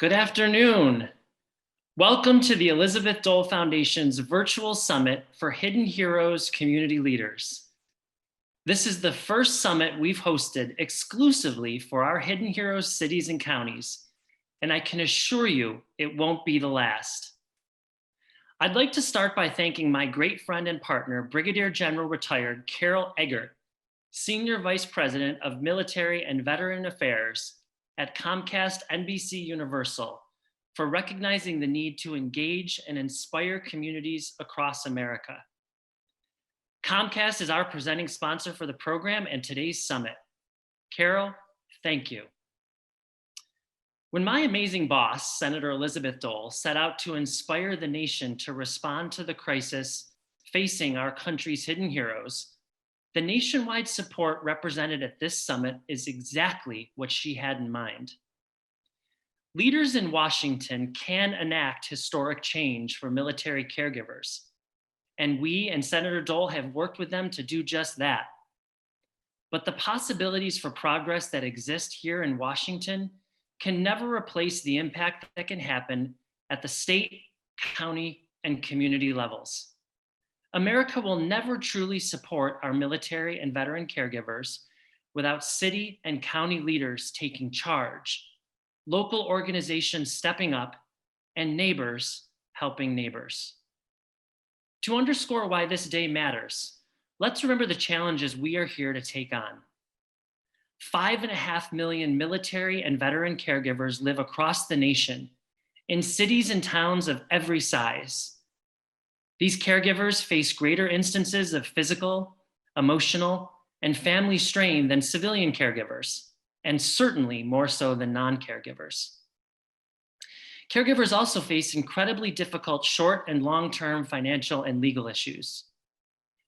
Good afternoon. Welcome to the Elizabeth Dole Foundation's virtual summit for Hidden Heroes community leaders. This is the first summit we've hosted exclusively for our Hidden Heroes cities and counties, and I can assure you it won't be the last. I'd like to start by thanking my great friend and partner, Brigadier General Retired Carol Eggert, Senior Vice President of Military and Veteran Affairs at Comcast-NBCUniversal, for recognizing the need to engage and inspire communities across America. Comcast is our presenting sponsor for the program and today's summit. Carol, thank you. When my amazing boss, Senator Elizabeth Dole, set out to inspire the nation to respond to the crisis facing our country's hidden heroes, the nationwide support represented at this summit is exactly what she had in mind. Leaders in Washington can enact historic change for military caregivers, and we and Senator Dole have worked with them to do just that. But the possibilities for progress that exist here in Washington can never replace the impact that can happen at the state, county, and community levels. America will never truly support our military and veteran caregivers without city and county leaders taking charge, local organizations stepping up, and neighbors helping neighbors. To underscore why this day matters, let's remember the challenges we are here to take on. 5.5 million military and veteran caregivers live across the nation in cities and towns of every size. These caregivers face greater instances of physical, emotional, and family strain than civilian caregivers, and certainly more so than non-caregivers. Caregivers also face incredibly difficult short and long-term financial and legal issues.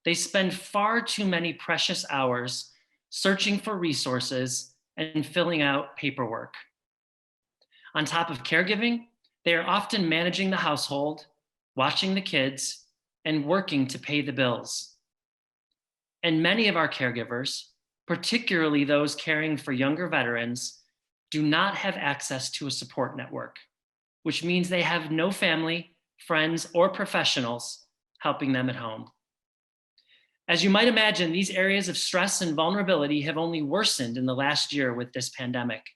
They spend far too many precious hours searching for resources and filling out paperwork. On top of caregiving, they are often managing the household, watching the kids, and working to pay the bills. And many of our caregivers, particularly those caring for younger veterans, do not have access to a support network, which means they have no family, friends, or professionals helping them at home. As you might imagine, these areas of stress and vulnerability have only worsened in the last year with this pandemic.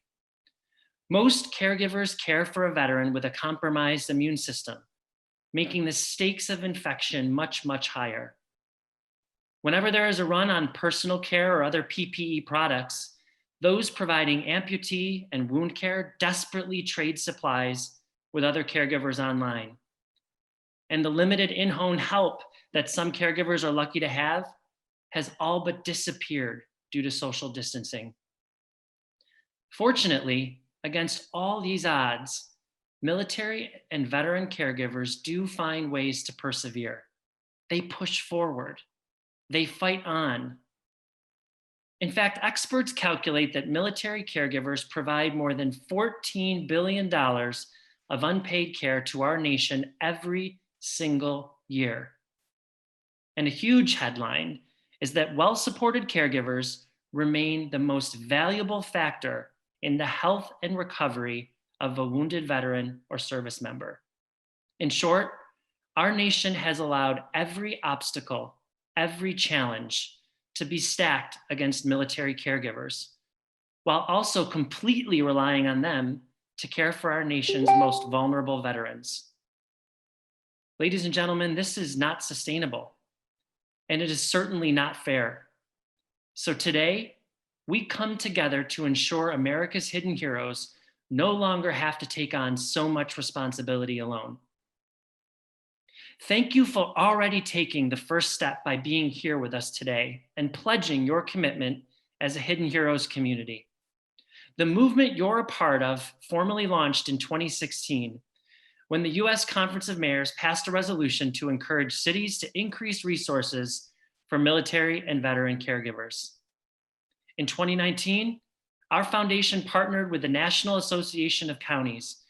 Most caregivers care for a veteran with a compromised immune system, making the stakes of infection much, much higher. Whenever there is a run on personal care or other PPE products, those providing amputee and wound care desperately trade supplies with other caregivers online. And the limited in-home help that some caregivers are lucky to have has all but disappeared due to social distancing. Fortunately, against all these odds, military and veteran caregivers do find ways to persevere. They push forward. They fight on. In fact, experts calculate that military caregivers provide more than $14 billion of unpaid care to our nation every single year. And a huge headline is that well-supported caregivers remain the most valuable factor in the health and recovery of a wounded veteran or service member. In short, our nation has allowed every obstacle, every challenge to be stacked against military caregivers, while also completely relying on them to care for our nation's most vulnerable veterans. Ladies and gentlemen, this is not sustainable, and it is certainly not fair. So today, we come together to ensure America's hidden heroes no longer have to take on so much responsibility alone. Thank you for already taking the first step by being here with us today and pledging your commitment as a Hidden Heroes community. The movement you're a part of formally launched in 2016 when the US Conference of Mayors passed a resolution to encourage cities to increase resources for military and veteran caregivers. In 2019, our foundation partnered with the National Association of Counties,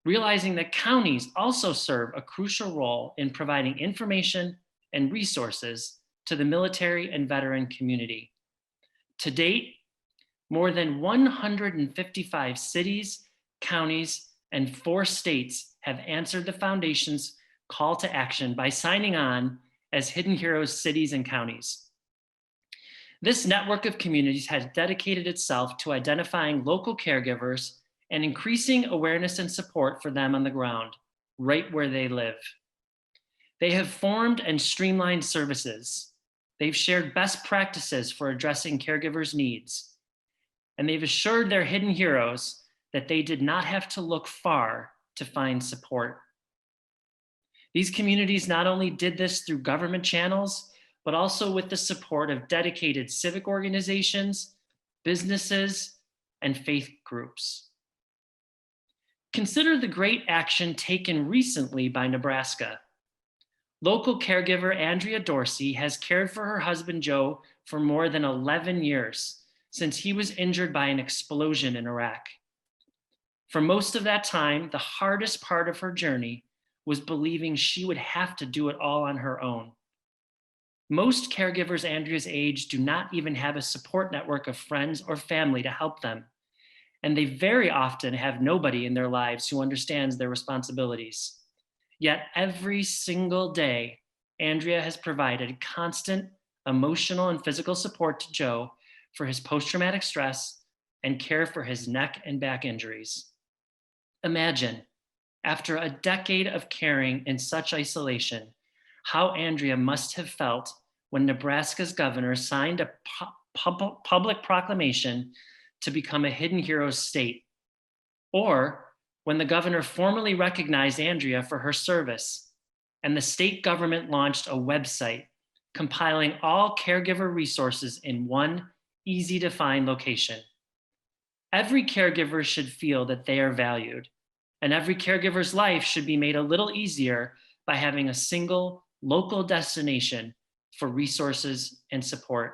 realizing that counties also serve a crucial role in providing information and resources to the military and veteran community. To date, more than 155 cities, counties, and 4 states have answered the foundation's call to action by signing on as Hidden Heroes cities and counties. This network of communities has dedicated itself to identifying local caregivers and increasing awareness and support for them on the ground, right where they live. They have formed and streamlined services. They've shared best practices for addressing caregivers' needs. And they've assured their hidden heroes that they did not have to look far to find support. These communities not only did this through government channels, but also with the support of dedicated civic organizations, businesses, and faith groups. Consider the great action taken recently by Nebraska. Local caregiver Andrea Dorsey has cared for her husband Joe for more than 11 years, since he was injured by an explosion in Iraq. For most of that time, the hardest part of her journey was believing she would have to do it all on her own. Most caregivers Andrea's age do not even have a support network of friends or family to help them, and they very often have nobody in their lives who understands their responsibilities. Yet every single day, Andrea has provided constant emotional and physical support to Joe for his post-traumatic stress and care for his neck and back injuries. Imagine, after a decade of caring in such isolation, how Andrea must have felt when Nebraska's governor signed a public proclamation to become a Hidden Heroes state, or when the governor formally recognized Andrea for her service and the state government launched a website compiling all caregiver resources in one easy to find location. Every caregiver should feel that they are valued, and every caregiver's life should be made a little easier by having a single local destination for resources and support.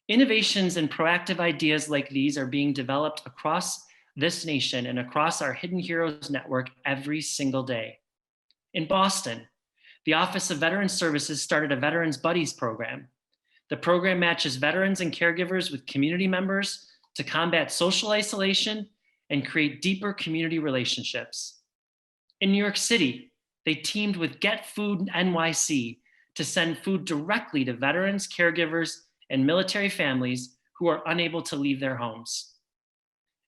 Innovations and proactive ideas like these are being developed across this nation and across our Hidden Heroes network every single day. In Boston, the Office of Veteran Services started a Veterans Buddies program. The program matches veterans and caregivers with community members to combat social isolation and create deeper community relationships. In New York City, they teamed with Get Food NYC to send food directly to veterans, caregivers, and military families who are unable to leave their homes.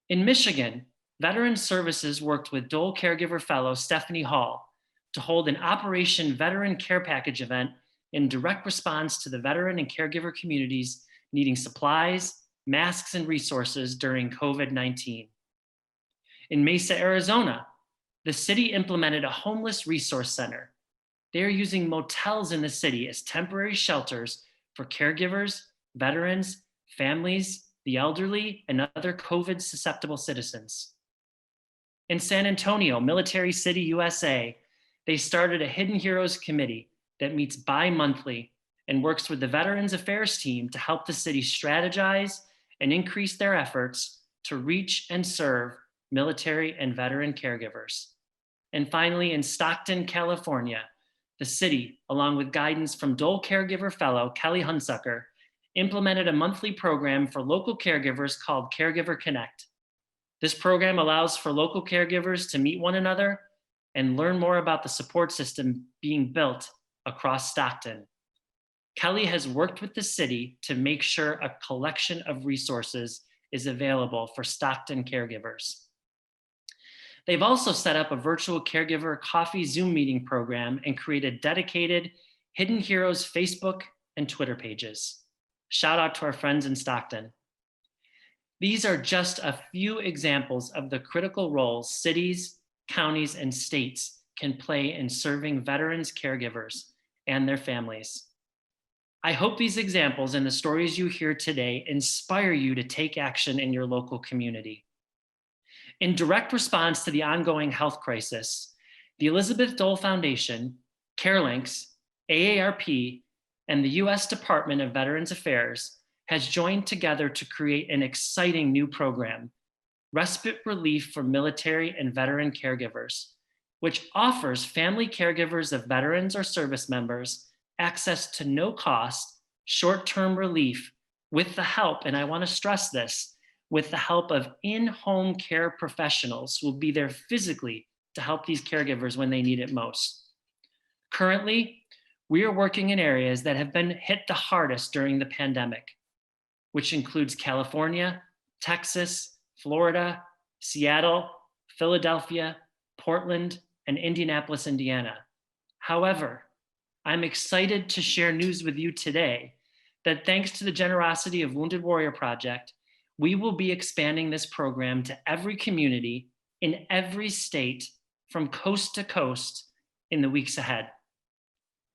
In Michigan, Veteran Services worked with Dole Caregiver Fellow Stephanie Hall to hold an Operation Veteran Care Package event in direct response to the veteran and caregiver communities needing supplies, masks, and resources during COVID-19. In Mesa, Arizona, the city implemented a homeless resource center. They are using motels in the city as temporary shelters for caregivers, veterans, families, the elderly, and other COVID-susceptible citizens. In San Antonio, Military City, USA, they started a Hidden Heroes Committee that meets bi-monthly and works with the Veterans Affairs team to help the city strategize and increase their efforts to reach and serve military and veteran caregivers. And finally, in Stockton, California, the city, along with guidance from Dole Caregiver Fellow Kelly Hunsucker, implemented a monthly program for local caregivers called Caregiver Connect. This program allows for local caregivers to meet one another and learn more about the support system being built across Stockton. Kelly has worked with the city to make sure a collection of resources is available for Stockton caregivers. They've also set up a virtual caregiver coffee Zoom meeting program and created dedicated Hidden Heroes Facebook and Twitter pages. Shout out to our friends in Stockton. These are just a few examples of the critical roles cities, counties, and states can play in serving veterans, caregivers, and their families. I hope these examples and the stories you hear today inspire you to take action in your local community. In direct response to the ongoing health crisis, the Elizabeth Dole Foundation, CareLinks, AARP, and the U.S. Department of Veterans Affairs has joined together to create an exciting new program, Respite Relief for Military and Veteran Caregivers, which offers family caregivers of veterans or service members access to no cost, short-term relief with the help, and I want to stress this, with the help of in-home care professionals who will be there physically to help these caregivers when they need it most. Currently, we are working in areas that have been hit the hardest during the pandemic, which includes California, Texas, Florida, Seattle, Philadelphia, Portland, and Indianapolis, Indiana. However, I'm excited to share news with you today that thanks to the generosity of Wounded Warrior Project, we will be expanding this program to every community in every state from coast to coast in the weeks ahead.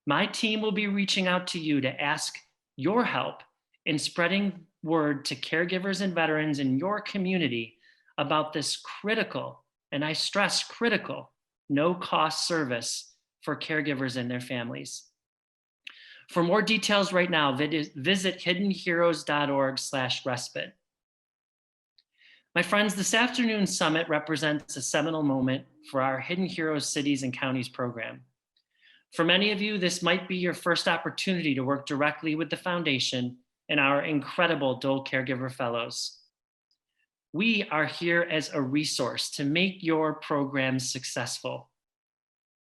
My team will be reaching out to you to ask your help in spreading word to caregivers and veterans in your community about this critical, and I stress critical, no-cost service for caregivers and their families. For more details right now, visit hiddenheroes.org/respite. My friends, this afternoon's summit represents a seminal moment for our Hidden Heroes Cities and Counties program. For many of you, this might be your first opportunity to work directly with the foundation and our incredible Dole Caregiver Fellows. We are here as a resource to make your programs successful.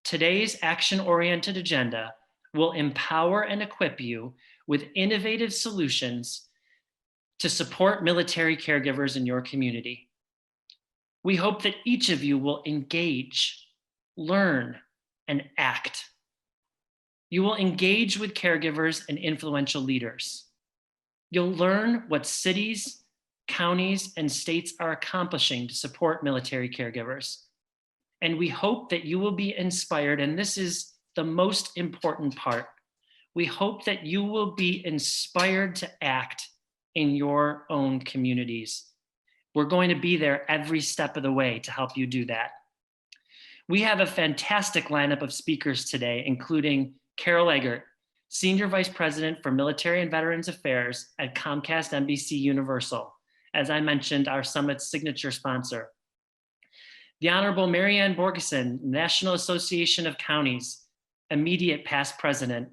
Today's action-oriented agenda will empower and equip you with innovative solutions to support military caregivers in your community. We hope that each of you will engage, learn, and act. You will engage with caregivers and influential leaders. You'll learn what cities, counties, and states are accomplishing to support military caregivers. And we hope that you will be inspired, and this is the most important part. We hope that you will be inspired to act in your own communities. We're going to be there every step of the way to help you do that. We have a fantastic lineup of speakers today, including Carol Eggert, Senior Vice President for Military and Veterans Affairs at Comcast-NBCUniversal, as I mentioned, our summit's signature sponsor. The Honorable Marianne Borgeson, National Association of Counties, immediate past president,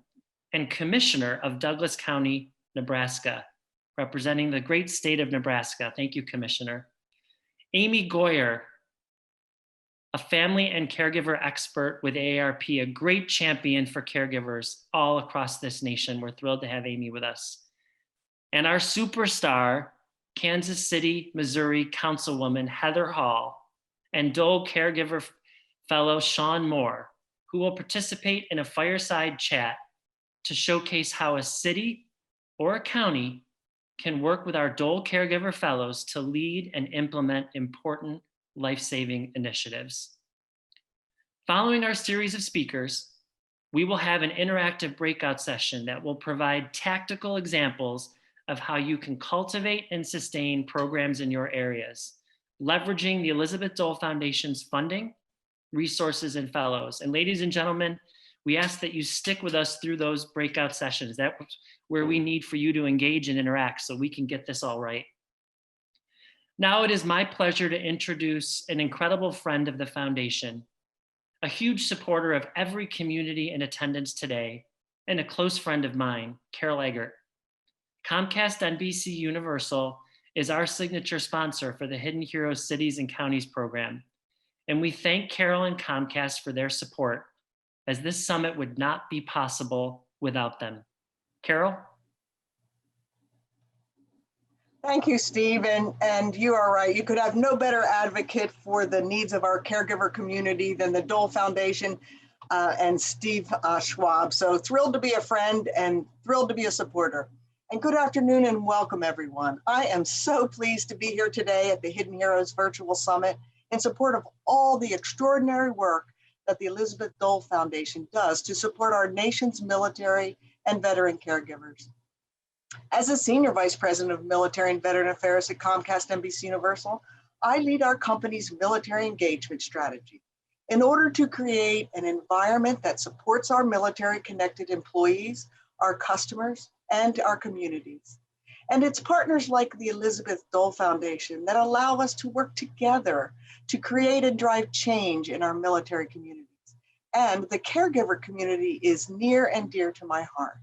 and Commissioner of Douglas County, Nebraska, representing the great state of Nebraska. Thank you, Commissioner. Amy Goyer, a family and caregiver expert with AARP, a great champion for caregivers all across this nation. We're thrilled to have Amy with us. And our superstar, Kansas City, Missouri Councilwoman Heather Hall, and Dole Caregiver Fellow Shawn Moore, who will participate in a fireside chat to showcase how a city or a county can work with our Dole Caregiver Fellows to lead and implement important life-saving initiatives. Following our series of speakers, we will have an interactive breakout session that will provide tactical examples of how you can cultivate and sustain programs in your areas, leveraging the Elizabeth Dole Foundation's funding, resources, and fellows. And ladies and gentlemen, we ask that you stick with us through those breakout sessions. That's where we need for you to engage and interact so we can get this all right. Now it is my pleasure to introduce an incredible friend of the foundation, a huge supporter of every community in attendance today, and a close friend of mine, Carol Eggert. Comcast-NBCUniversal is our signature sponsor for the Hidden Heroes Cities and Counties program. And we thank Carol and Comcast for their support, as this summit would not be possible without them. Carol? Thank you, Steve, and you are right. You could have no better advocate for the needs of our caregiver community than the Dole Foundation and Steve Schwab. So thrilled to be a friend and thrilled to be a supporter. And good afternoon and welcome, everyone. I am so pleased to be here today at the Hidden Heroes Virtual Summit in support of all the extraordinary work that the Elizabeth Dole Foundation does to support our nation's military and veteran caregivers. As a Senior Vice President of Military and Veteran Affairs at Comcast-NBCUniversal, I lead our company's military engagement strategy in order to create an environment that supports our military-connected employees, our customers, and our communities. And it's partners like the Elizabeth Dole Foundation that allow us to work together to create and drive change in our military communities. And the caregiver community is near and dear to my heart.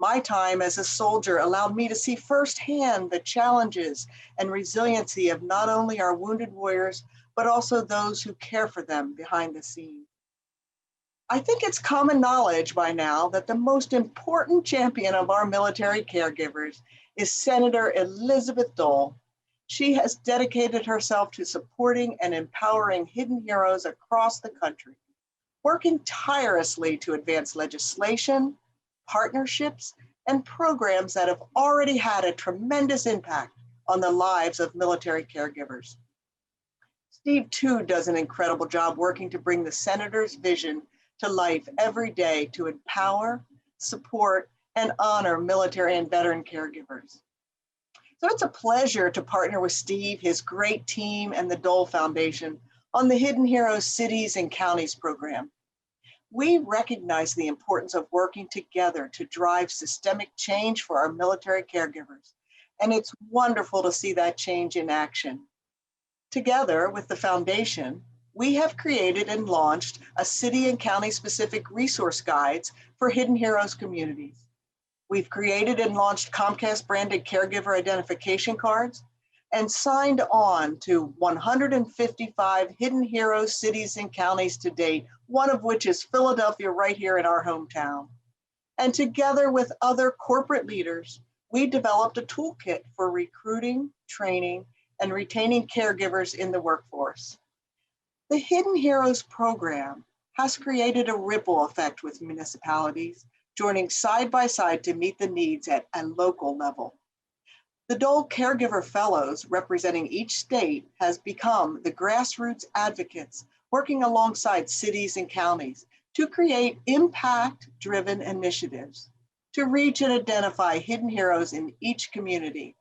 My time as a soldier allowed me to see firsthand the challenges and resiliency of not only our wounded warriors, but also those who care for them behind the scenes. I think it's common knowledge by now that the most important champion of our military caregivers is Senator Elizabeth Dole. She has dedicated herself to supporting and empowering hidden heroes across the country, working tirelessly to advance legislation, partnerships, and programs that have already had a tremendous impact on the lives of military caregivers. Steve, too, does an incredible job working to bring the Senator's vision to life every day to empower, support, and honor military and veteran caregivers. So it's a pleasure to partner with Steve, his great team, and the Dole Foundation on the Hidden Heroes Cities and Counties program. We recognize the importance of working together to drive systemic change for our military caregivers, and it's wonderful to see that change in action. Together with the foundation, we have created and launched a city and county specific resource guides for Hidden Heroes communities. We've created and launched Comcast branded caregiver identification cards and signed on to 155 Hidden Heroes cities and counties to date, one of which is Philadelphia, right here in our hometown. And together with other corporate leaders, we developed a toolkit for recruiting, training, and retaining caregivers in the workforce. The Hidden Heroes program has created a ripple effect with municipalities, joining side by side to meet the needs at a local level. The Dole Caregiver Fellows, representing each state, has become the grassroots advocates working alongside cities and counties to create impact-driven initiatives to reach and identify hidden heroes in each community.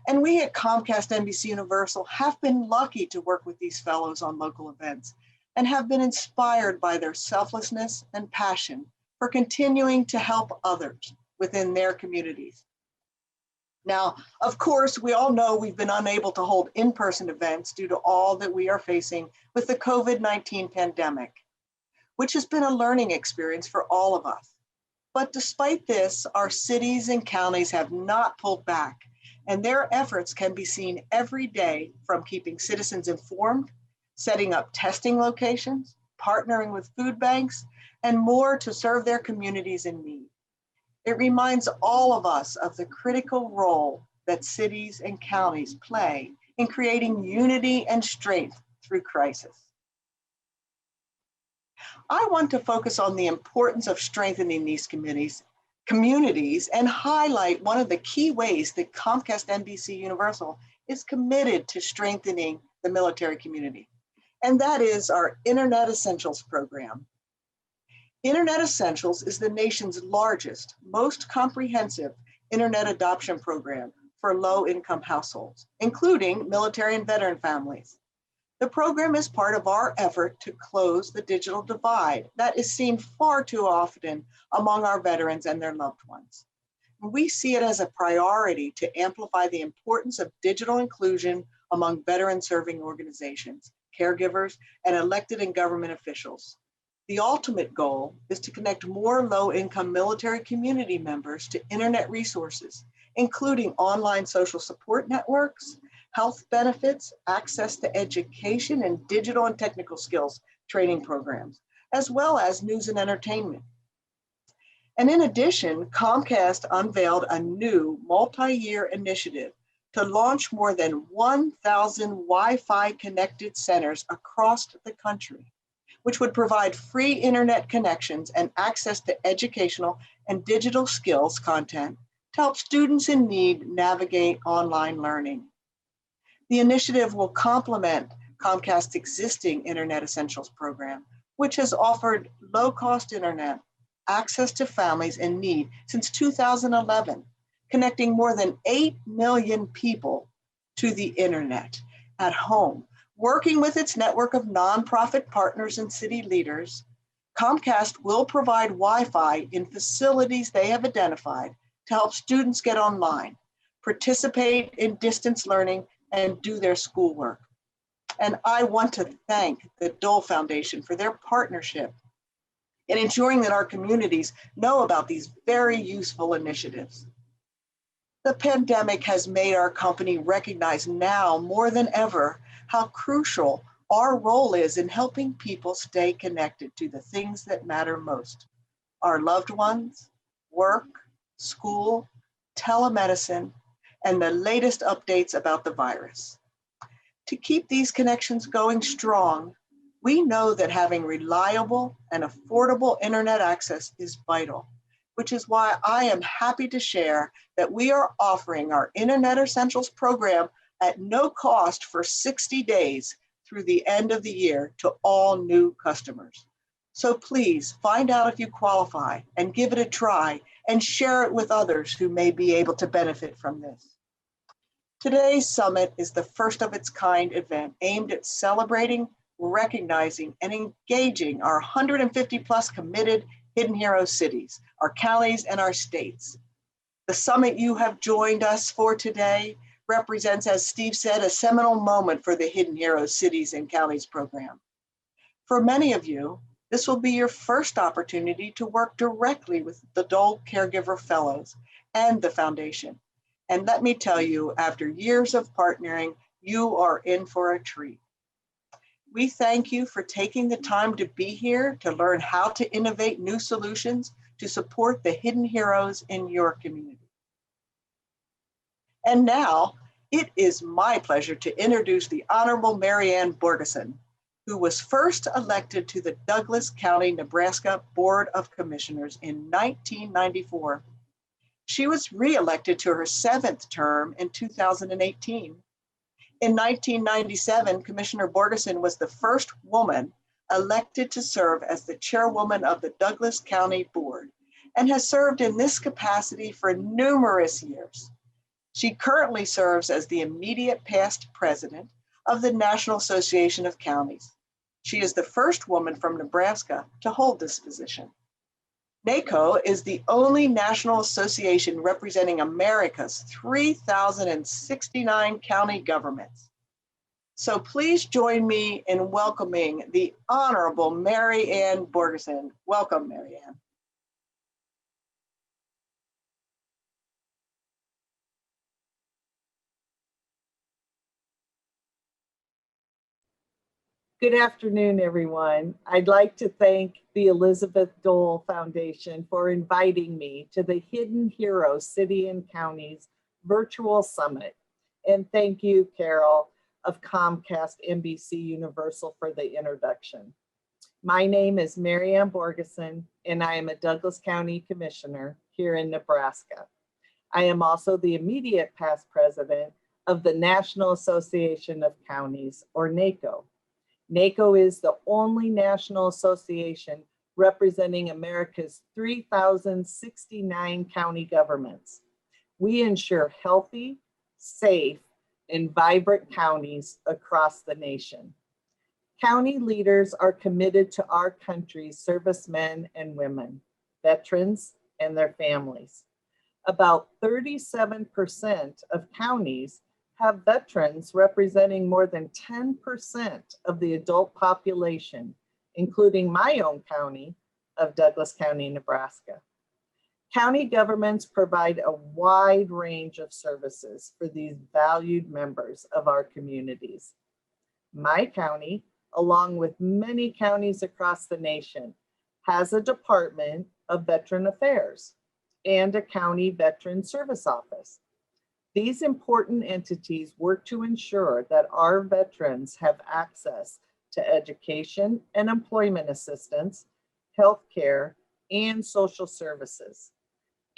And we at Comcast-NBCUniversal have been lucky to work with these fellows on local events and have been inspired by their selflessness and passion for continuing to help others within their communities. Now, of course, we all know we've been unable to hold in-person events due to all that we are facing with the COVID-19 pandemic, which has been a learning experience for all of us. But despite this, our cities and counties have not pulled back, and their efforts can be seen every day, from keeping citizens informed, setting up testing locations, partnering with food banks, and more to serve their communities in need. It reminds all of us of the critical role that cities and counties play in creating unity and strength through crisis. I want to focus on the importance of strengthening these communities and highlight one of the key ways that Comcast-NBCUniversal is committed to strengthening the military community, and that is our Internet Essentials program. Internet Essentials is the nation's largest, most comprehensive internet adoption program for low-income households, including military and veteran families. The program is part of our effort to close the digital divide that is seen far too often among our veterans and their loved ones. We see it as a priority to amplify the importance of digital inclusion among veteran-serving organizations, caregivers, and elected and government officials. The ultimate goal is to connect more low-income military community members to internet resources, including online social support networks, health benefits, access to education, and digital and technical skills training programs, as well as news and entertainment. And in addition, Comcast unveiled a new multi-year initiative to launch more than 1,000 Wi-Fi connected centers across the country, which would provide free internet connections and access to educational and digital skills content to help students in need navigate online learning. The initiative will complement Comcast's existing Internet Essentials program, which has offered low-cost internet access to families in need since 2011, connecting more than 8 million people to the internet at home. Working with its network of nonprofit partners and city leaders, Comcast will provide Wi-Fi in facilities they have identified to help students get online, participate in distance learning, and do their schoolwork. And I want to thank the Dole Foundation for their partnership in ensuring that our communities know about these very useful initiatives. The pandemic has made our company recognize now more than ever how crucial our role is in helping people stay connected to the things that matter most: our loved ones, work, school, telemedicine, and the latest updates about the virus. To keep these connections going strong, we know that having reliable and affordable internet access is vital, which is why I am happy to share that we are offering our Internet Essentials program at no cost for 60 days through the end of the year to all new customers. So please find out if you qualify and give it a try and share it with others who may be able to benefit from this. Today's summit is the first of its kind event aimed at celebrating, recognizing, and engaging our 150 plus committed Hidden Hero cities, our counties, and our states. The summit you have joined us for today represents, as Steve said, a seminal moment for the Hidden Hero Cities and Counties program. For many of you, this will be your first opportunity to work directly with the Dole Caregiver Fellows and the Foundation. And let me tell you, after years of partnering, you are in for a treat. We thank you for taking the time to be here to learn how to innovate new solutions to support the hidden heroes in your community. And now, it is my pleasure to introduce the Honorable Mary Ann Borgeson, who was first elected to the Douglas County, Nebraska Board of Commissioners in 1994. She was re-elected to her 7th term in 2018. In 1997, Commissioner Borgeson was the first woman elected to serve as the chairwoman of the Douglas County Board and has served in this capacity for numerous years. She currently serves as the immediate past president of the National Association of Counties. She is the first woman from Nebraska to hold this position. NACo is the only national association representing America's 3,069 county governments. So please join me in welcoming the Honorable Mary Ann Borgeson. Welcome, Mary Ann. Good afternoon, everyone. I'd like to thank the Elizabeth Dole Foundation for inviting me to the Hidden Hero City and Counties Virtual Summit. And thank you, Carol of Comcast-NBCUniversal for the introduction. My name is Mary Ann Borgeson, and I am a Douglas County Commissioner here in Nebraska. I am also the immediate past president of the National Association of Counties, or NACo. NACo is the only national association representing America's 3,069 county governments. We ensure healthy, safe, and vibrant counties across the nation. County leaders are committed to our country's servicemen and women, veterans, and their families. About 37% of counties have veterans representing more than 10% of the adult population, including my own county of Douglas County, Nebraska. County governments provide a wide range of services for these valued members of our communities. My county, along with many counties across the nation, has a Department of Veteran Affairs and a County Veteran Service Office. These important entities work to ensure that our veterans have access to education and employment assistance, healthcare, and social services.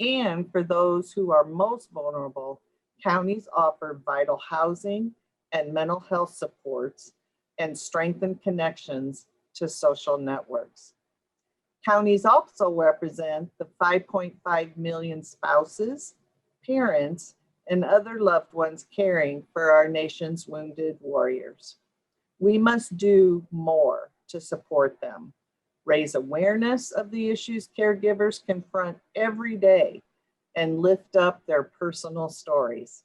And for those who are most vulnerable, counties offer vital housing and mental health supports and strengthen connections to social networks. Counties also represent the 5.5 million spouses, parents, and other loved ones caring for our nation's wounded warriors. We must do more to support them, raise awareness of the issues caregivers confront every day, and lift up their personal stories.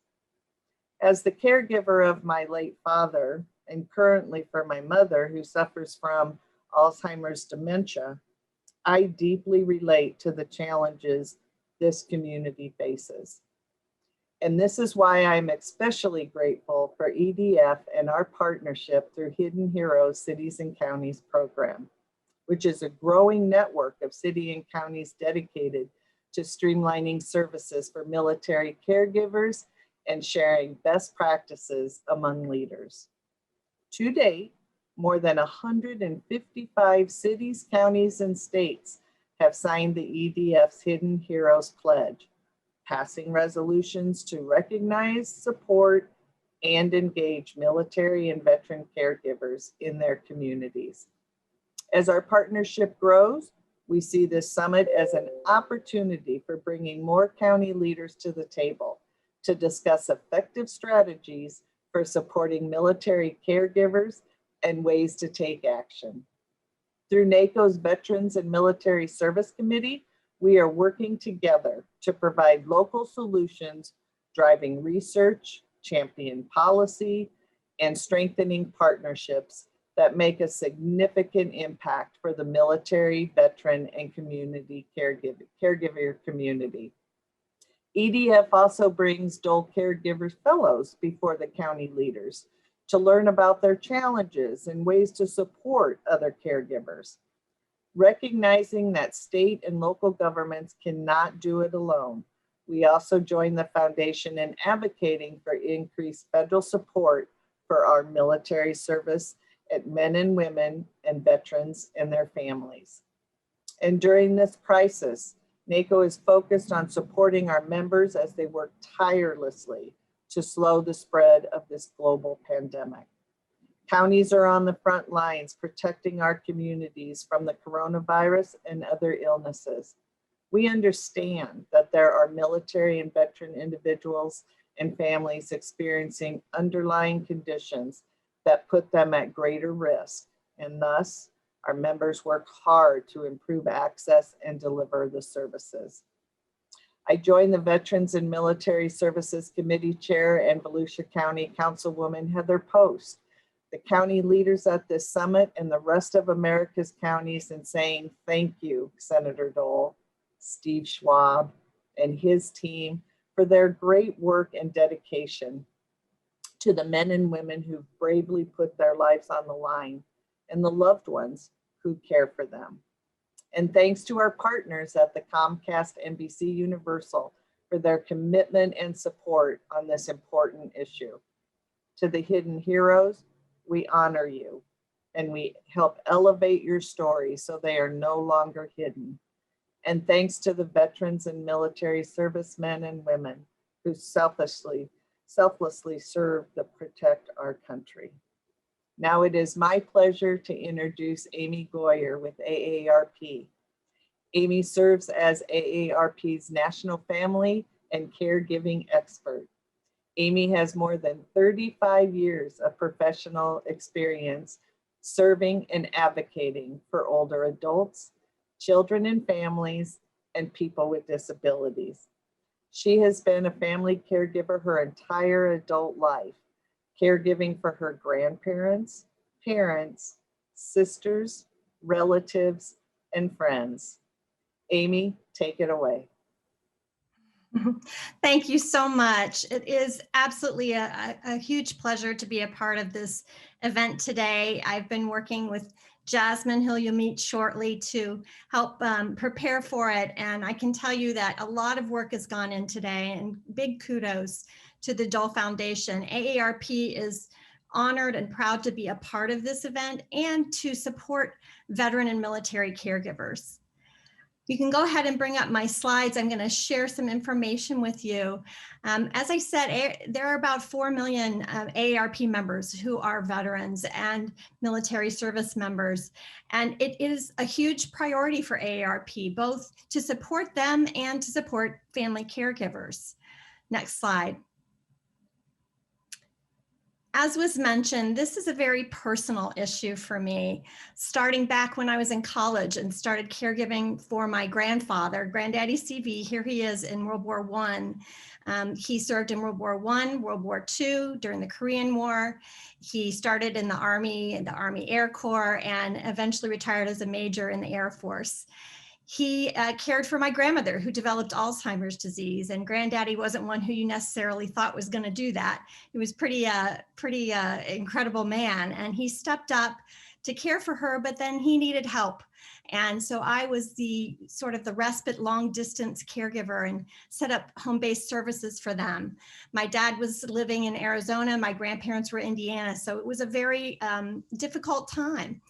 As the caregiver of my late father, and currently for my mother who suffers from Alzheimer's dementia, I deeply relate to the challenges this community faces. And this is why I'm especially grateful for EDF and our partnership through Hidden Heroes Cities and Counties program, which is a growing network of city and counties dedicated to streamlining services for military caregivers and sharing best practices among leaders. To date, more than 155 cities, counties, and states have signed the EDF's Hidden Heroes Pledge, passing resolutions to recognize, support, and engage military and veteran caregivers in their communities. As our partnership grows, we see this summit as an opportunity for bringing more county leaders to the table to discuss effective strategies for supporting military caregivers and ways to take action. Through NACo's Veterans and Military Service Committee, we are working together to provide local solutions, driving research, champion policy, and strengthening partnerships that make a significant impact for the military, veteran, and community caregiver community. EDF also brings Dole Caregiver Fellows before the county leaders to learn about their challenges and ways to support other caregivers. Recognizing that state and local governments cannot do it alone, we also join the foundation in advocating for increased federal support for our military service and men and women and veterans and their families. And during this crisis, NACo is focused on supporting our members as they work tirelessly to slow the spread of this global pandemic. Counties are on the front lines protecting our communities from the coronavirus and other illnesses. We understand that there are military and veteran individuals and families experiencing underlying conditions that put them at greater risk, and thus our members work hard to improve access and deliver the services. I joined the Veterans and Military Services Committee Chair and Volusia County Councilwoman Heather Post, the county leaders at this summit and the rest of America's counties in saying thank you, Senator Dole, Steve Schwab, and his team for their great work and dedication to the men and women who bravely put their lives on the line and the loved ones who care for them. And thanks to our partners at the Comcast-NBCUniversal for their commitment and support on this important issue. To the Hidden Heroes, we honor you and we help elevate your story so they are no longer hidden. And thanks to the veterans and military servicemen and women who selflessly serve to protect our country. Now it is my pleasure to introduce Amy Goyer with AARP. Amy serves as AARP's National Family and Caregiving Expert. Amy has more than 35 years of professional experience serving and advocating for older adults, children and families, and people with disabilities. She has been a family caregiver her entire adult life, caregiving for her grandparents, parents, sisters, relatives, and friends. Amy, take it away. Thank you so much. It is absolutely a huge pleasure to be a part of this event today. I've been working with Yazmin, who you'll meet shortly, to help prepare for it. And I can tell you that a lot of work has gone in today, and big kudos to the Dole Foundation. AARP is honored and proud to be a part of this event and to support veteran and military caregivers. You can go ahead and bring up my slides. I'm going to share some information with you. As I said, there are about 4 million AARP members who are veterans and military service members. And it is a huge priority for AARP, both to support them and to support family caregivers. Next slide. As was mentioned, this is a very personal issue for me. Starting back when I was in college and started caregiving for my grandfather, Granddaddy CV, here he is in World War I. He served in World War I, World War II, during the Korean War. He started in the Army Air Corps, and eventually retired as a major in the Air Force. He cared for my grandmother who developed Alzheimer's disease, and Granddaddy wasn't one who you necessarily thought was going to do that. He was pretty incredible man, and he stepped up to care for her, but then he needed help. And so I was the sort of the respite long distance caregiver and set up home-based services for them. My dad was living in Arizona, my grandparents were in Indiana, so it was a very difficult time.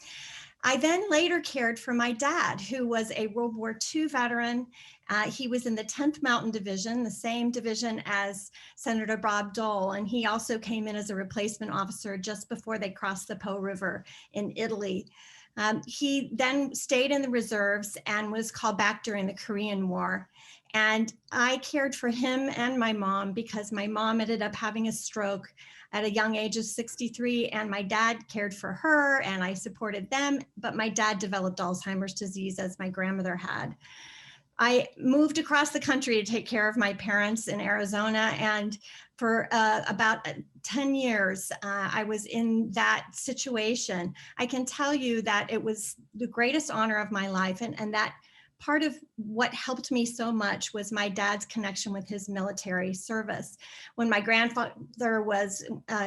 I then later cared for my dad, who was a World War II veteran. He was in the 10th Mountain Division, the same division as Senator Bob Dole, and he also came in as a replacement officer just before they crossed the Po River in Italy. He then stayed in the reserves and was called back during the Korean War. And I cared for him and my mom because my mom ended up having a stroke at a young age of 63, and my dad cared for her and I supported them, but my dad developed Alzheimer's disease as my grandmother had. I moved across the country to take care of my parents in Arizona, and for about 10 years, I was in that situation. I can tell you that it was the greatest honor of my life, and that part of what helped me so much was my dad's connection with his military service. When my grandfather was,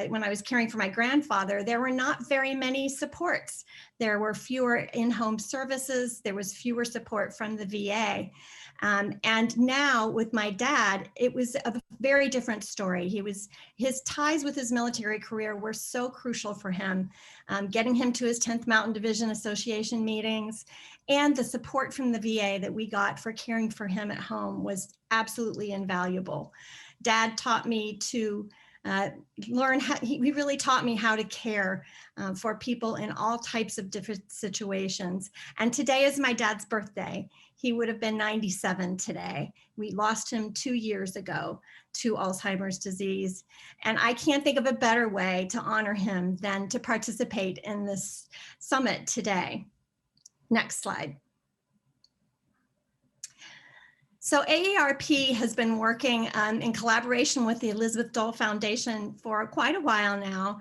when I was caring for my grandfather, there were not very many supports. There were fewer in-home services. There was fewer support from the VA. And now with my dad, it was a very different story. His ties with his military career were so crucial for him, getting him to his 10th Mountain Division Association meetings, and the support from the VA that we got for caring for him at home was absolutely invaluable. Dad taught me to learn how, he really taught me how to care for people in all types of different situations. And today is my dad's birthday. He would have been 97 today. We lost him 2 years ago to Alzheimer's disease. And I can't think of a better way to honor him than to participate in this summit today. Next slide. So AARP has been working in collaboration with the Elizabeth Dole Foundation for quite a while now.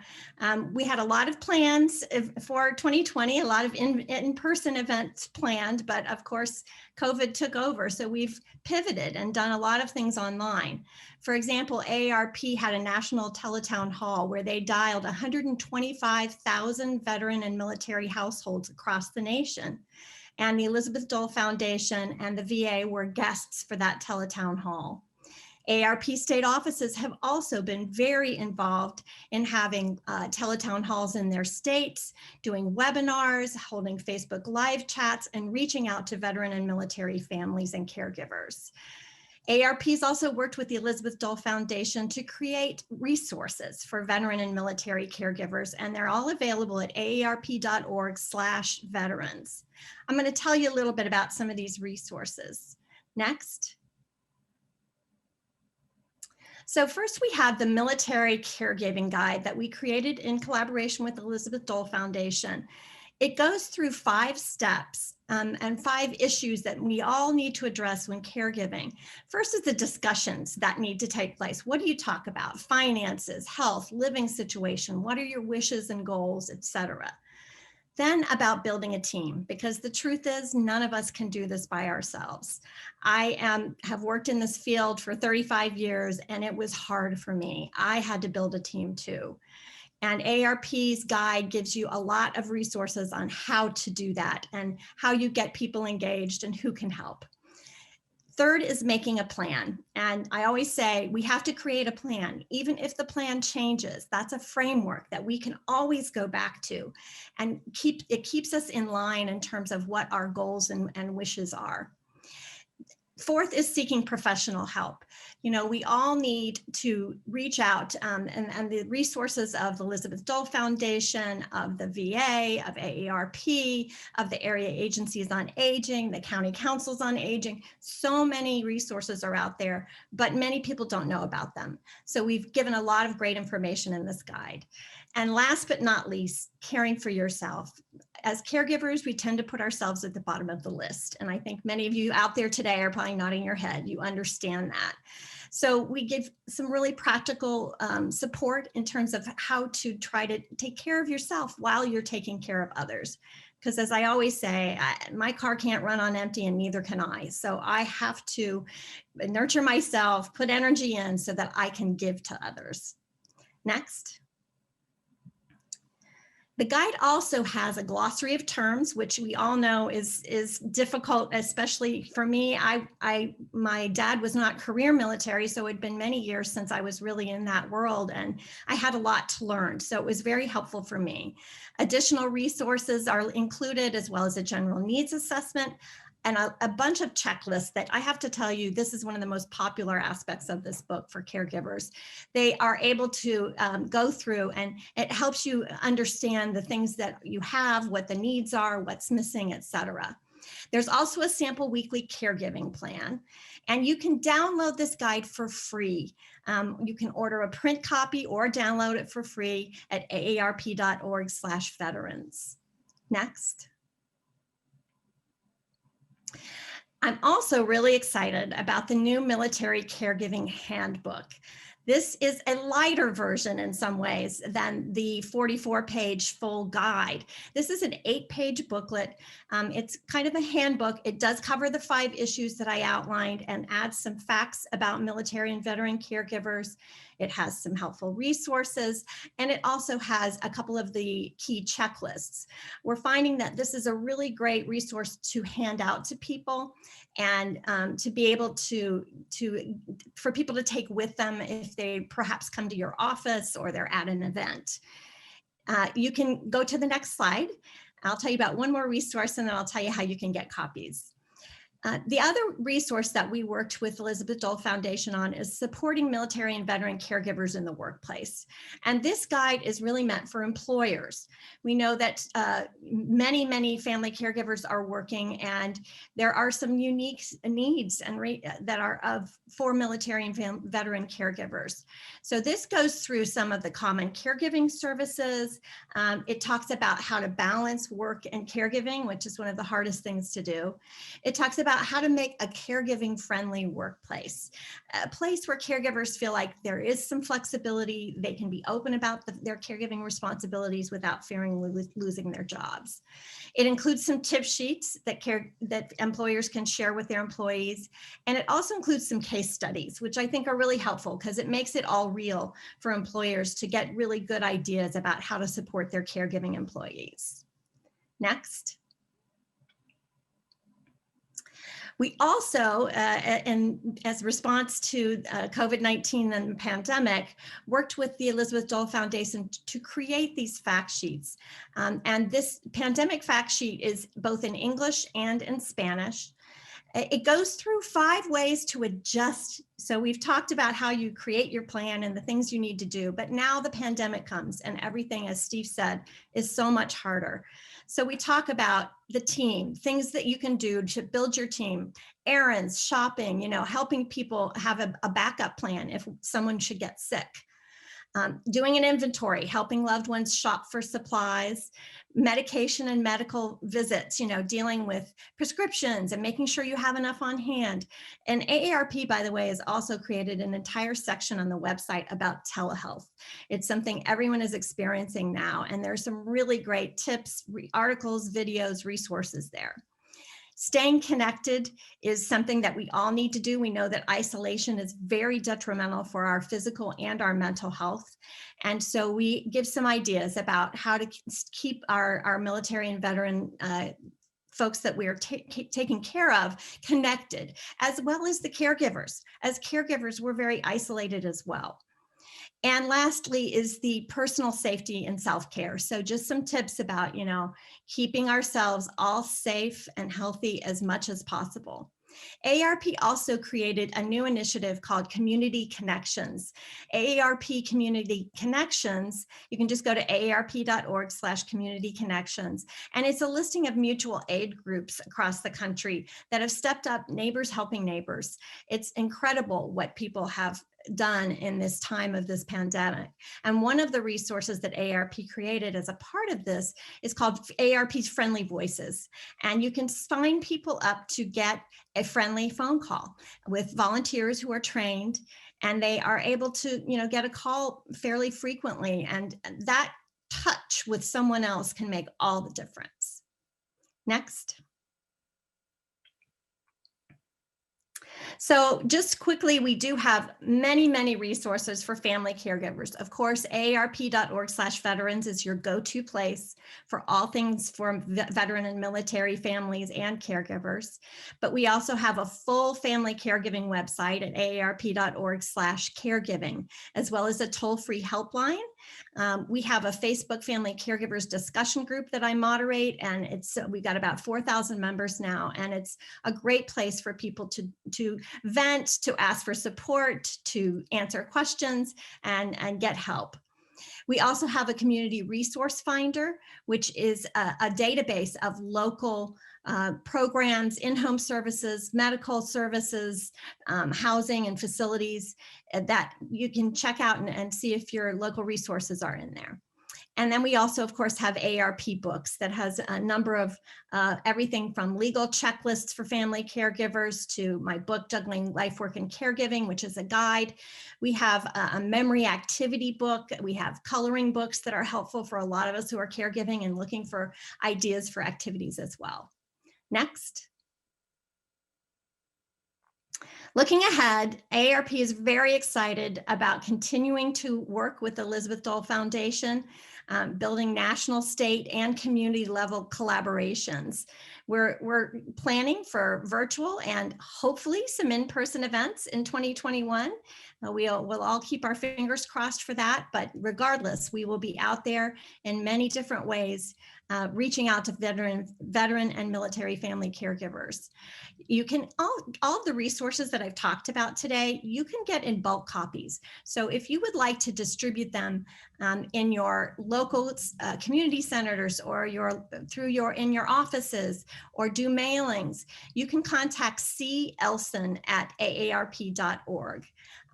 We had a lot of plans for 2020, a lot of in-person events planned, but of course, COVID took over. So we've pivoted and done a lot of things online. For example, AARP had a national teletown hall where they dialed 125,000 veteran and military households across the nation. And the Elizabeth Dole Foundation and the VA were guests for that teletown hall. AARP state offices have also been very involved in having teletown halls in their states, doing webinars, holding Facebook live chats, and reaching out to veteran and military families and caregivers. AARP has also worked with the Elizabeth Dole Foundation to create resources for veteran and military caregivers, and they're all available at aarp.org/veterans. I'm going to tell you a little bit about some of these resources. Next. So first we have the Military Caregiving Guide that we created in collaboration with the Elizabeth Dole Foundation. It goes through 5 steps and 5 issues that we all need to address when caregiving. First is the discussions that need to take place. What do you talk about? Finances, health, living situation, what are your wishes and goals, etc. Then about building a team, because the truth is none of us can do this by ourselves. I have worked in this field for 35 years and it was hard for me. I had to build a team too. And AARP's guide gives you a lot of resources on how to do that and how you get people engaged and who can help. Third is making a plan. And I always say we have to create a plan, even if the plan changes. That's a framework that we can always go back to, and it keeps us in line in terms of what our goals and wishes are. Fourth is seeking professional help. You know, we all need to reach out and the resources of the Elizabeth Dole Foundation, of the VA, of AARP, of the area agencies on aging, the county councils on aging. So many resources are out there, but many people don't know about them. So we've given a lot of great information in this guide. And last but not least, caring for yourself. As caregivers, we tend to put ourselves at the bottom of the list. And I think many of you out there today are probably nodding your head. You understand that. So we give some really practical support in terms of how to try to take care of yourself while you're taking care of others. Because as I always say, my car can't run on empty and neither can I. So I have to nurture myself, put energy in so that I can give to others. Next. The guide also has a glossary of terms, which we all know is difficult, especially for me. My dad was not career military, so it'd been many years since I was really in that world, and I had a lot to learn. So it was very helpful for me. Additional resources are included, as well as a general needs assessment, and a bunch of checklists that I have to tell you, this is one of the most popular aspects of this book for caregivers. They are able to go through, and it helps you understand the things that you have, what the needs are, what's missing, etc. There's also a sample weekly caregiving plan, and you can download this guide for free. You can order a print copy or download it for free at aarp.org/veterans. Next. I'm also really excited about the new Military Caregiving Handbook. This is a lighter version in some ways than the 44-page full guide. This is an 8-page booklet. It's kind of a handbook. It does cover the 5 issues that I outlined and adds some facts about military and veteran caregivers. It has some helpful resources, and it also has a couple of the key checklists. We're finding that this is a really great resource to hand out to people and to be able for people to take with them if they perhaps come to your office or they're at an event. You can go to the next slide. I'll tell you about one more resource, and then I'll tell you how you can get copies. The other resource that we worked with Elizabeth Dole Foundation on is supporting military and veteran caregivers in the workplace. And this guide is really meant for employers. We know that many family caregivers are working, and there are some unique needs and that are for military and veteran caregivers. So this goes through some of the common caregiving services. It talks about how to balance work and caregiving, which is one of the hardest things to do. It talks about how to make a caregiving friendly workplace, a place where caregivers feel like there is some flexibility, they can be open about their caregiving responsibilities without fearing losing their jobs. It includes some tip sheets that employers can share with their employees. And it also includes some case studies, which I think are really helpful because it makes it all real for employers to get really good ideas about how to support their caregiving employees. Next. We also, as a response to COVID-19 and the pandemic, worked with the Elizabeth Dole Foundation to create these fact sheets. And this pandemic fact sheet is both in English and in Spanish. It goes through 5 ways to adjust. So we've talked about how you create your plan and the things you need to do, but now the pandemic comes and everything, as Steve said, is so much harder. So we talk about the team, things that you can do to build your team, errands, shopping, helping people have a backup plan if someone should get sick. Doing an inventory, helping loved ones shop for supplies, medication and medical visits, dealing with prescriptions and making sure you have enough on hand. And AARP, by the way, has also created an entire section on the website about telehealth. It's something everyone is experiencing now, and there's some really great tips, articles, videos, resources there. Staying connected is something that we all need to do. We know that isolation is very detrimental for our physical and our mental health. And so we give some ideas about how to keep our military and veteran folks that we are taking care of connected, as well as the caregivers. As caregivers, we're very isolated as well. And lastly is the personal safety and self-care. So just some tips about, keeping ourselves all safe and healthy as much as possible. AARP also created a new initiative called Community Connections. AARP Community Connections, you can just go to aarp.org/community connections. And it's a listing of mutual aid groups across the country that have stepped up, neighbors helping neighbors. It's incredible what people have done in this time of this pandemic. And one of the resources that AARP created as a part of this is called AARP's Friendly Voices. And you can sign people up to get a friendly phone call with volunteers who are trained, and they are able to, get a call fairly frequently. And that touch with someone else can make all the difference. Next. So just quickly, we do have many, many resources for family caregivers. Of course, aarp.org/veterans is your go-to place for all things for veteran and military families and caregivers. But we also have a full family caregiving website at aarp.org/caregiving, as well as a toll-free helpline. We have a Facebook Family Caregivers discussion group that I moderate, and we've got about 4,000 members now, and it's a great place for people to vent, to ask for support, to answer questions, and get help. We also have a community resource finder, which is a database of local programs, in-home services, medical services, housing and facilities that you can check out and see if your local resources are in there. And then we also, of course, have AARP books that has a number of everything from legal checklists for family caregivers to my book, Juggling Life, Work, and Caregiving, which is a guide. We have a memory activity book. We have coloring books that are helpful for a lot of us who are caregiving and looking for ideas for activities as well. Next. Looking ahead, AARP is very excited about continuing to work with the Elizabeth Dole Foundation, building national, state, and community level collaborations. We're planning for virtual and hopefully some in-person events in 2021. We'll all keep our fingers crossed for that, but regardless, we will be out there in many different ways, reaching out to veteran and military family caregivers. You can, all of the resources that I've talked about today, you can get in bulk copies. So if you would like to distribute them in your local community centers or in your offices or do mailings, you can contact C. Elson at aarp.org.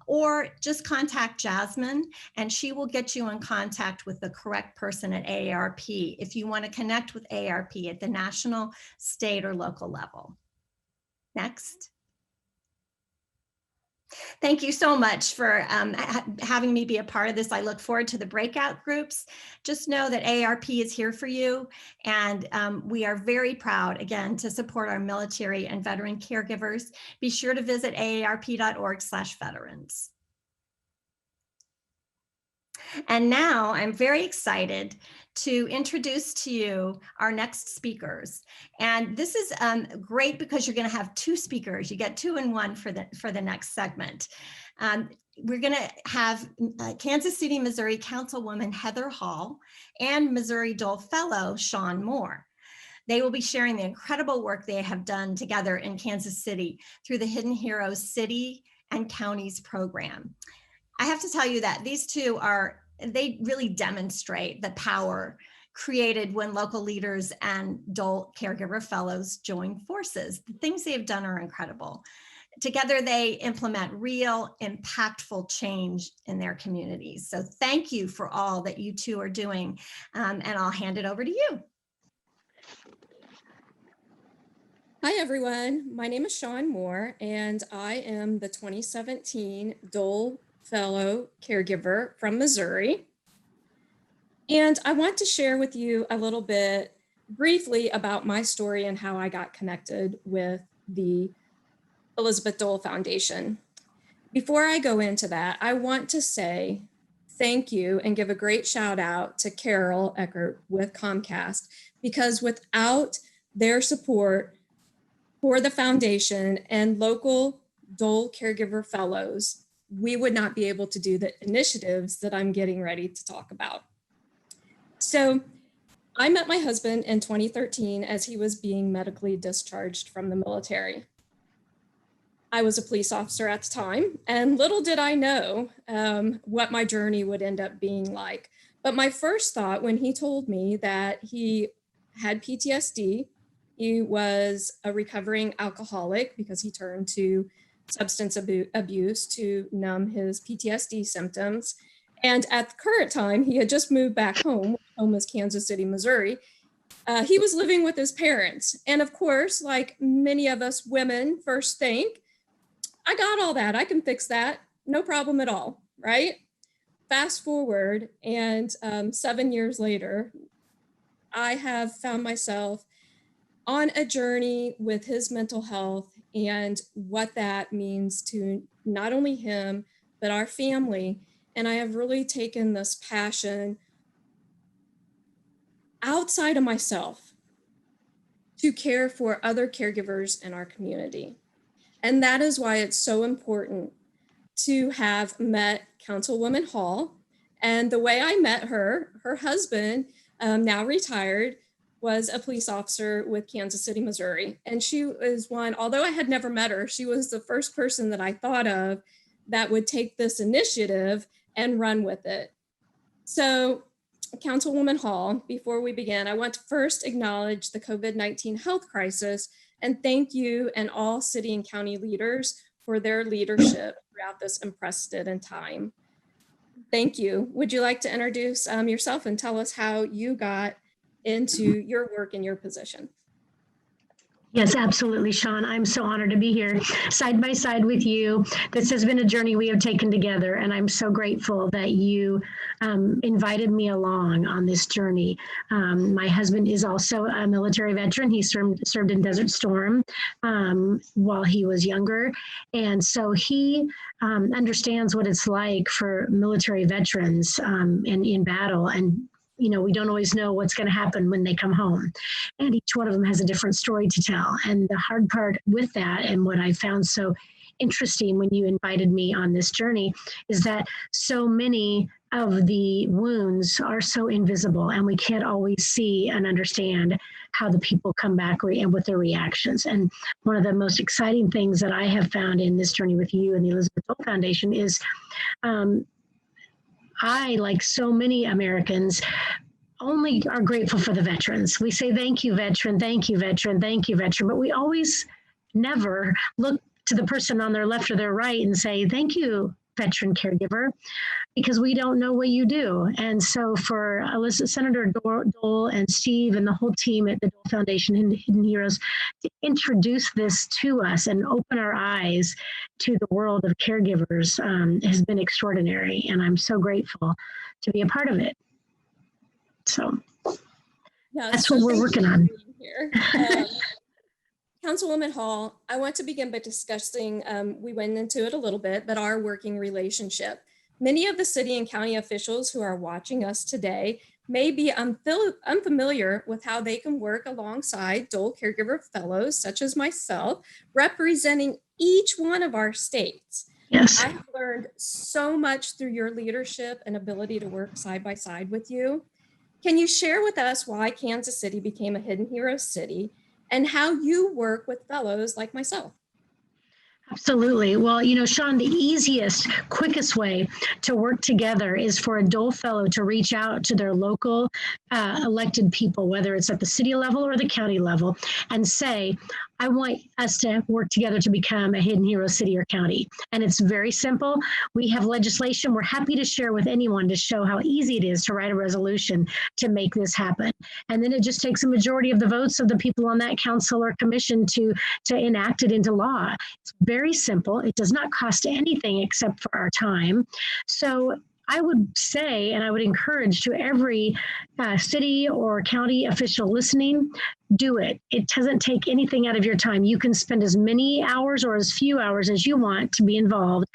Or just contact Yazmin and she will get you in contact with the correct person at AARP if you want to connect with AARP at the national, state, or local level. Next. Thank you so much for having me be a part of this. I look forward to the breakout groups. Just know that AARP is here for you, and we are very proud, again, to support our military and veteran caregivers. Be sure to visit aarp.org/veterans. And now I'm very excited to introduce to you our next speakers. And this is great because you're going to have two speakers. You get 2 in 1 for the next segment. We're going to have Kansas City, Missouri Councilwoman Heather Hall and Missouri Dole Fellow Shawn Moore. They will be sharing the incredible work they have done together in Kansas City through the Hidden Heroes City and Counties program. I have to tell you that these two they really demonstrate the power created when local leaders and Dole Caregiver Fellows join forces. The things they've done are incredible. Together, they implement real, impactful change in their communities. So thank you for all that you two are doing, and I'll hand it over to you. Hi, everyone. My name is Shawn Moore, and I am the 2017 Dole Fellow Caregiver from Missouri. And I want to share with you a little bit briefly about my story and how I got connected with the Elizabeth Dole Foundation. Before I go into that, I want to say thank you and give a great shout out to Carol Eckert with Comcast, because without their support for the foundation and local Dole Caregiver Fellows, we would not be able to do the initiatives that I'm getting ready to talk about. So I met my husband in 2013 as he was being medically discharged from the military. I was a police officer at the time, and little did I know what my journey would end up being like. But my first thought when he told me that he had PTSD, he was a recovering alcoholic because he turned to substance abuse to numb his PTSD symptoms. And at the current time, he had just moved back home. Home is Kansas City, Missouri. He was living with his parents. And of course, like many of us women first think, I got all that, I can fix that, no problem at all, right? Fast forward, and 7 years later, I have found myself on a journey with his mental health and what that means to not only him, but our family. And I have really taken this passion outside of myself to care for other caregivers in our community. And that is why it's so important to have met Councilwoman Hall. And the way I met her, her husband, now retired, was a police officer with Kansas City, Missouri. And she was one, although I had never met her, she was the first person that I thought of that would take this initiative and run with it. So Councilwoman Hall, before we begin, I want to first acknowledge the COVID-19 health crisis and thank you and all city and county leaders for their leadership throughout this unprecedented time. Thank you. Would you like to introduce yourself and tell us how you got into your work and your position? Yes, absolutely, Shawn. I'm so honored to be here side by side with you. This has been a journey we have taken together, and I'm so grateful that you invited me along on this journey. My husband is also a military veteran. He served in Desert Storm while he was younger, and so he understands what it's like for military veterans in battle. And you know, we don't always know what's going to happen when they come home. And each one of them has a different story to tell. And the hard part with that, and what I found so interesting when you invited me on this journey, is that so many of the wounds are so invisible, and we can't always see and understand how the people come back and with their reactions. And one of the most exciting things that I have found in this journey with you and the Elizabeth Dole Foundation is I, like so many Americans, only are grateful for the veterans. We say, thank you, veteran, thank you, veteran, thank you, veteran. But we always never look to the person on their left or their right and say, thank you, veteran caregiver, because we don't know what you do. And so for Senator Dole and Steve and the whole team at the Dole Foundation and Hidden Heroes to introduce this to us and open our eyes to the world of caregivers has been extraordinary. And I'm so grateful to be a part of it. So that's what we're working on here. Councilwoman Hall, I want to begin by discussing, we went into it a little bit, but our working relationship. Many of the city and county officials who are watching us today may be unfamiliar with how they can work alongside Dole Caregiver Fellows, such as myself, representing each one of our states. Yes. I have learned so much through your leadership and ability to work side by side with you. Can you share with us why Kansas City became a Hidden Hero City and how you work with fellows like myself? Absolutely. Well, you know, Shawn, the easiest, quickest way to work together is for a Dole Fellow to reach out to their local elected people, whether it's at the city level or the county level, and say, I want us to work together to become a Hidden Hero City or county. And it's very simple. We have legislation we're happy to share with anyone to show how easy it is to write a resolution to make this happen. And then it just takes a majority of the votes of the people on that council or commission to enact it into law. It's very simple. It does not cost anything except for our time. So I would say, and I would encourage to every city or county official listening, do it. It doesn't take anything out of your time. You can spend as many hours or as few hours as you want to be involved,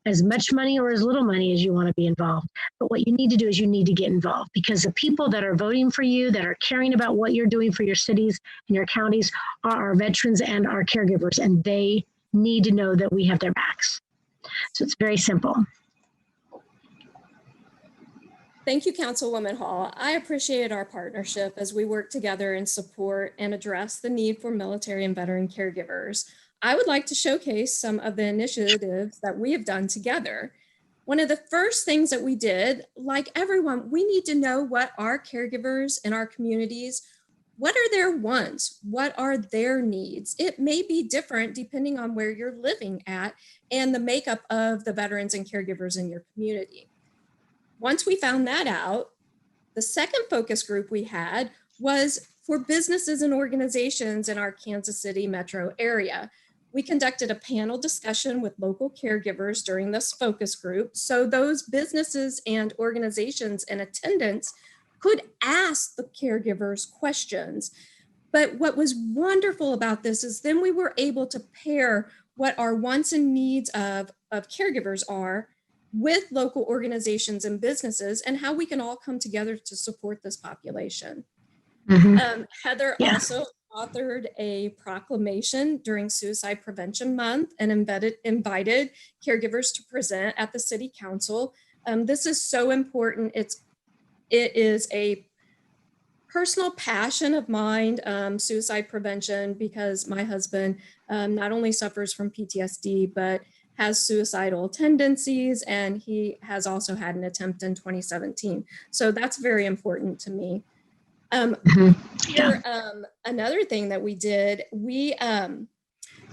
as much money or as little money as you want to be involved. But what you need to do is you need to get involved, because the people that are voting for you, that are caring about what you're doing for your cities and your counties, are our veterans and our caregivers, and they need to know that we have their backs. So it's very simple. Thank you, Councilwoman Hall. I appreciate our partnership as we work together and support and address the need for military and veteran caregivers. I would like to showcase some of the initiatives that we have done together. One of the first things that we did, like everyone, we need to know what our caregivers in our communities, what are their wants? What are their needs? It may be different depending on where you're living at and the makeup of the veterans and caregivers in your community. Once we found that out, the second focus group we had was for businesses and organizations in our Kansas City metro area. We conducted a panel discussion with local caregivers during this focus group, so those businesses and organizations in attendance could ask the caregivers questions. But what was wonderful about this is then we were able to pair what our wants and needs of caregivers are with local organizations and businesses and how we can all come together to support this population. Heather also authored a proclamation during Suicide Prevention Month and invited caregivers to present at the City Council. This is so important. It is a personal passion of mine, suicide prevention, because my husband not only suffers from PTSD, but has suicidal tendencies, and he has also had an attempt in 2017. So that's very important to me. Another thing that we did,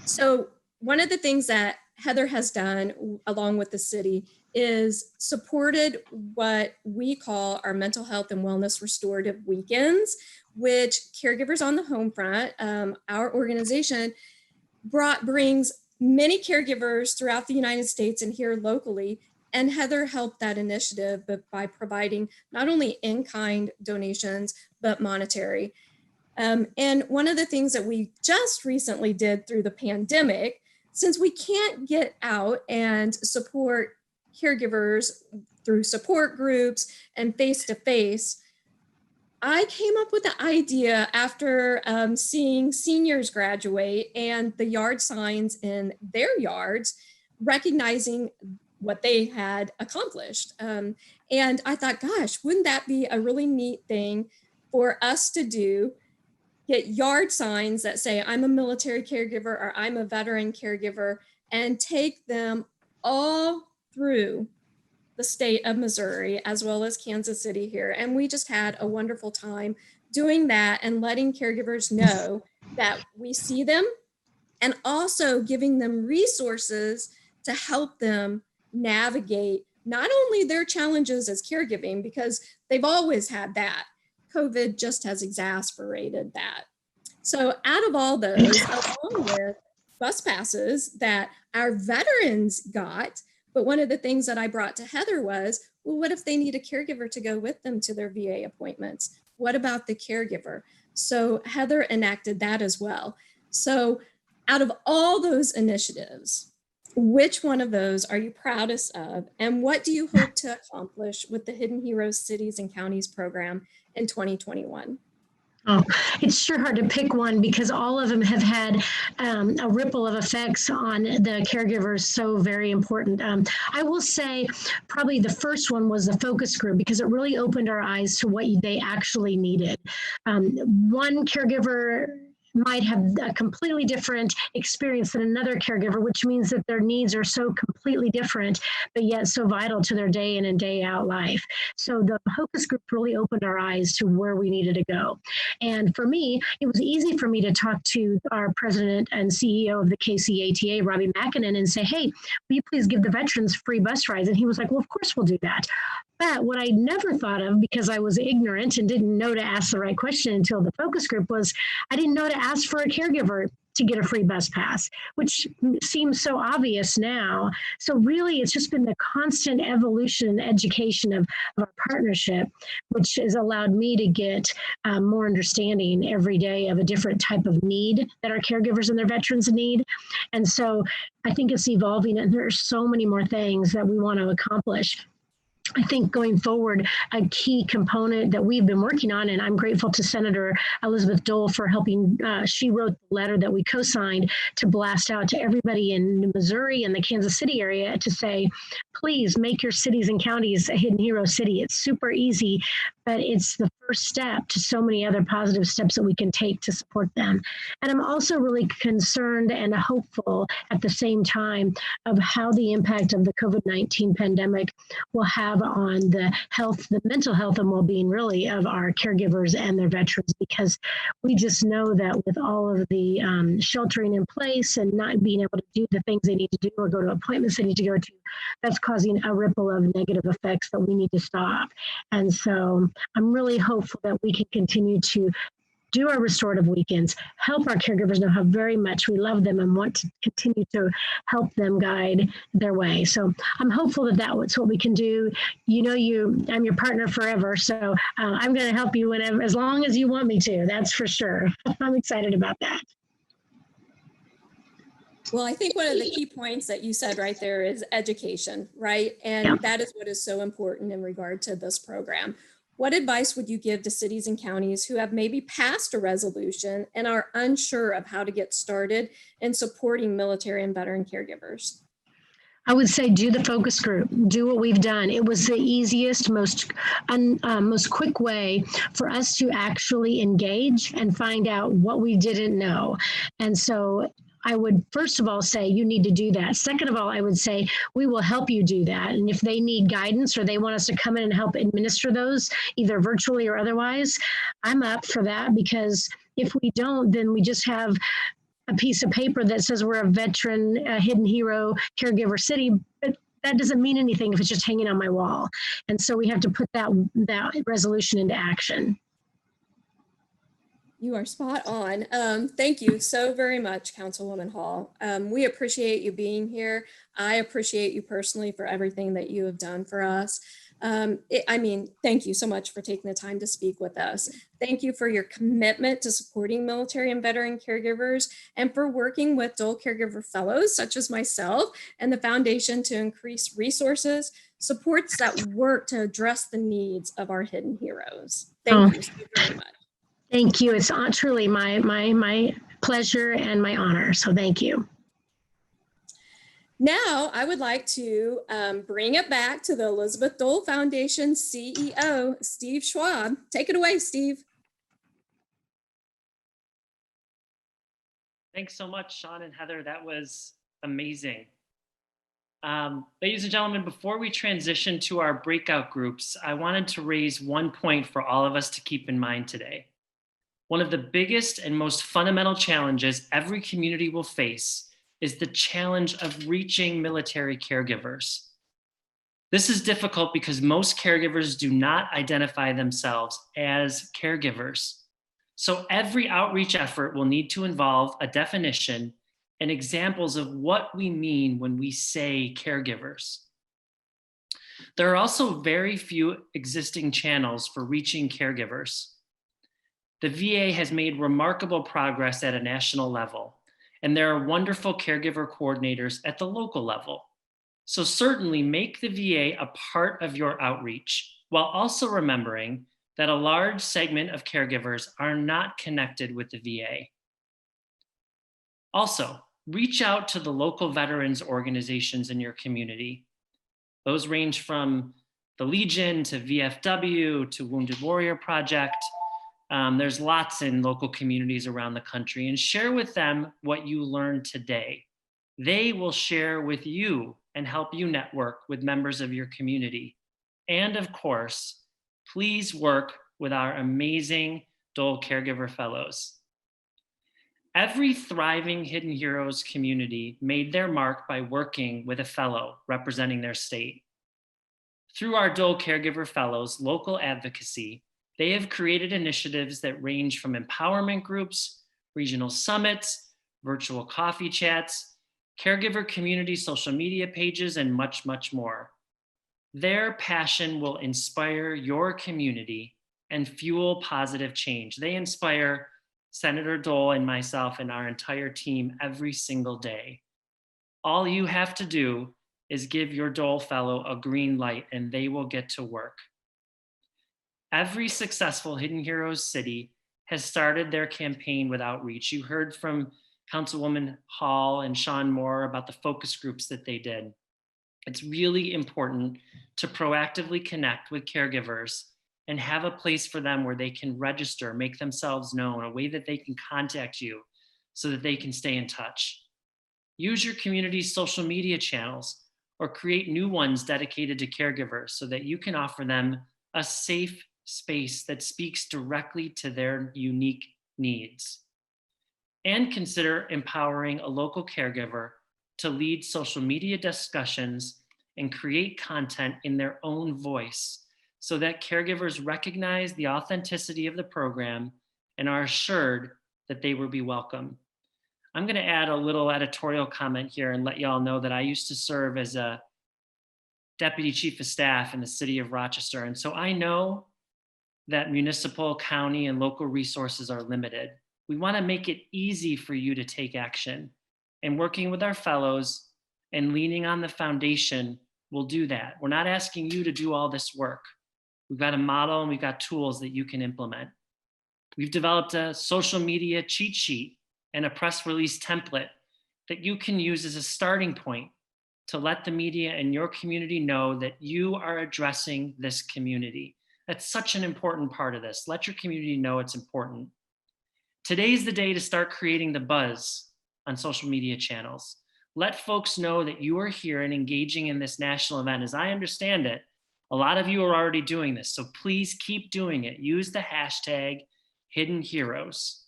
so one of the things that Heather has done along with the city is supported what we call our mental health and wellness restorative weekends, which Caregivers on the Home Front, our organization, brings many caregivers throughout the United States and here locally. And Heather helped that initiative by providing not only in-kind donations, but monetary. And one of the things that we just recently did through the pandemic, since we can't get out and support caregivers through support groups and face-to-face, I came up with the idea after seeing seniors graduate and the yard signs in their yards, recognizing what they had accomplished. And I thought, gosh, wouldn't that be a really neat thing for us to do? Get yard signs that say, I'm a military caregiver or I'm a veteran caregiver, and take them all through the state of Missouri, as well as Kansas City here. And we just had a wonderful time doing that and letting caregivers know that we see them, and also giving them resources to help them navigate not only their challenges as caregiving, because they've always had that. COVID just has exacerbated that. So out of all those, along with bus passes that our veterans got, but one of the things that I brought to Heather was, well, what if they need a caregiver to go with them to their VA appointments? What about the caregiver? So Heather enacted that as well. So out of all those initiatives, which one of those are you proudest of? And what do you hope to accomplish with the Hidden Heroes Cities and Counties program in 2021? Oh, it's sure hard to pick one because all of them have had a ripple of effects on the caregivers. So very important. I will say probably the first one was the focus group because it really opened our eyes to what they actually needed. One caregiver might have a completely different experience than another caregiver, which means that their needs are so completely different, but yet so vital to their day in and day out life. So the focus group really opened our eyes to where we needed to go. And for me, it was easy for me to talk to our president and CEO of the KCATA, Robbie McKinnon, and say, hey, will you please give the veterans free bus rides? And he was like, well, of course we'll do that. But what I never thought of, because I was ignorant and didn't know to ask the right question until the focus group, was I didn't know to ask for a caregiver to get a free bus pass, which seems so obvious now. So really, it's just been the constant evolution and education of our partnership, which has allowed me to get more understanding every day of a different type of need that our caregivers and their veterans need. And so I think it's evolving, and there are so many more things that we want to accomplish. I think going forward, a key component that we've been working on, and I'm grateful to Senator Elizabeth Dole for helping, she wrote the letter that we co-signed to blast out to everybody in Missouri and the Kansas City area to say, please make your cities and counties a hidden hero city. It's super easy, but it's the first step to so many other positive steps that we can take to support them. And I'm also really concerned and hopeful at the same time of how the impact of the COVID-19 pandemic will have on the health, the mental health and well-being really of our caregivers and their veterans, because we just know that with all of the sheltering in place and not being able to do the things they need to do or go to appointments they need to go to, that's causing a ripple of negative effects that we need to stop. And so I'm really hopeful that we can continue to do our restorative weekends, help our caregivers know how very much we love them and want to continue to help them guide their way. So I'm hopeful that that's what we can do. You know, I'm your partner forever. So I'm going to help you whenever, as long as you want me to, that's for sure. I'm excited about that. Well, I think one of the key points that you said right there is education, right? And that is what is so important in regard to this program. What advice would you give to cities and counties who have maybe passed a resolution and are unsure of how to get started in supporting military and veteran caregivers? I would say do the focus group, do what we've done. It was the easiest, most quick way for us to actually engage and find out what we didn't know. And so I would first of all say you need to do that. Second of all, I would say we will help you do that. And if they need guidance or they want us to come in and help administer those, either virtually or otherwise, I'm up for that, because if we don't, then we just have a piece of paper that says we're a veteran, a hidden hero, caregiver city, but that doesn't mean anything if it's just hanging on my wall. And so we have to put that resolution into action. You are spot on. Thank you so very much, Councilwoman Hall. We appreciate you being here. I appreciate you personally for everything that you have done for us. Thank you so much for taking the time to speak with us. Thank you for your commitment to supporting military and veteran caregivers and for working with Dole Caregiver Fellows, such as myself, and the foundation to increase resources, supports that work to address the needs of our hidden heroes. Thank you so very much. Thank you. It's truly my pleasure and my honor. So thank you. Now, I would like to bring it back to the Elizabeth Dole Foundation CEO, Steve Schwab. Take it away, Steve. Thanks so much, Shawn and Heather. That was amazing. Ladies and gentlemen, before we transition to our breakout groups, I wanted to raise one point for all of us to keep in mind today. One of the biggest and most fundamental challenges every community will face is the challenge of reaching military caregivers. This is difficult because most caregivers do not identify themselves as caregivers. So every outreach effort will need to involve a definition and examples of what we mean when we say caregivers. There are also very few existing channels for reaching caregivers. The VA has made remarkable progress at a national level, and there are wonderful caregiver coordinators at the local level. So certainly make the VA a part of your outreach, while also remembering that a large segment of caregivers are not connected with the VA. Also, reach out to the local veterans organizations in your community. Those range from the Legion to VFW to Wounded Warrior Project. There's lots in local communities around the country, and share with them what you learned today. They will share with you and help you network with members of your community. And of course, please work with our amazing Dole Caregiver Fellows. Every thriving Hidden Heroes community made their mark by working with a fellow representing their state. Through our Dole Caregiver Fellows local advocacy, they have created initiatives that range from empowerment groups, regional summits, virtual coffee chats, caregiver community social media pages, and much, much more. Their passion will inspire your community and fuel positive change. They inspire Senator Dole and myself and our entire team every single day. All you have to do is give your Dole Fellow a green light and they will get to work. Every successful Hidden Heroes city has started their campaign with outreach. You heard from Councilwoman Hall and Shawn Moore about the focus groups that they did. It's really important to proactively connect with caregivers and have a place for them where they can register, make themselves known, a way that they can contact you so that they can stay in touch. Use your community's social media channels or create new ones dedicated to caregivers so that you can offer them a safe space that speaks directly to their unique needs. And consider empowering a local caregiver to lead social media discussions and create content in their own voice so that caregivers recognize the authenticity of the program and are assured that they will be welcome. I'm going to add a little editorial comment here and let y'all know that I used to serve as a deputy chief of staff in the city of Rochester. And so I know that municipal, county, and local resources are limited. We want to make it easy for you to take action. And working with our fellows and leaning on the foundation will do that. We're not asking you to do all this work. We've got a model and we've got tools that you can implement. We've developed a social media cheat sheet and a press release template that you can use as a starting point to let the media and your community know that you are addressing this community. That's such an important part of this. Let your community know it's important. Today's the day to start creating the buzz on social media channels. Let folks know that you are here and engaging in this national event. As I understand it, a lot of you are already doing this, so please keep doing it. Use the hashtag Hidden Heroes.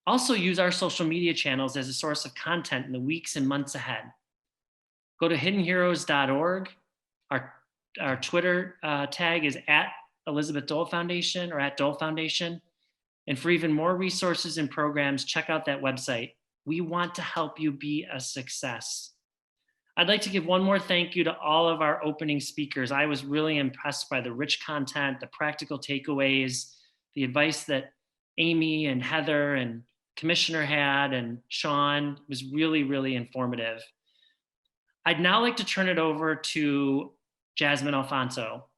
Also use our social media channels as a source of content in the weeks and months ahead. Go to hiddenheroes.org. Our Twitter tag is @Elizabeth Dole Foundation or @Dole Foundation. And for even more resources and programs, check out that website. We want to help you be a success. I'd like to give one more thank you to all of our opening speakers. I was really impressed by the rich content, the practical takeaways, the advice that Amy and Heather and Commissioner had and Shawn was really, really informative. I'd now like to turn it over to Yazmin Alfonso,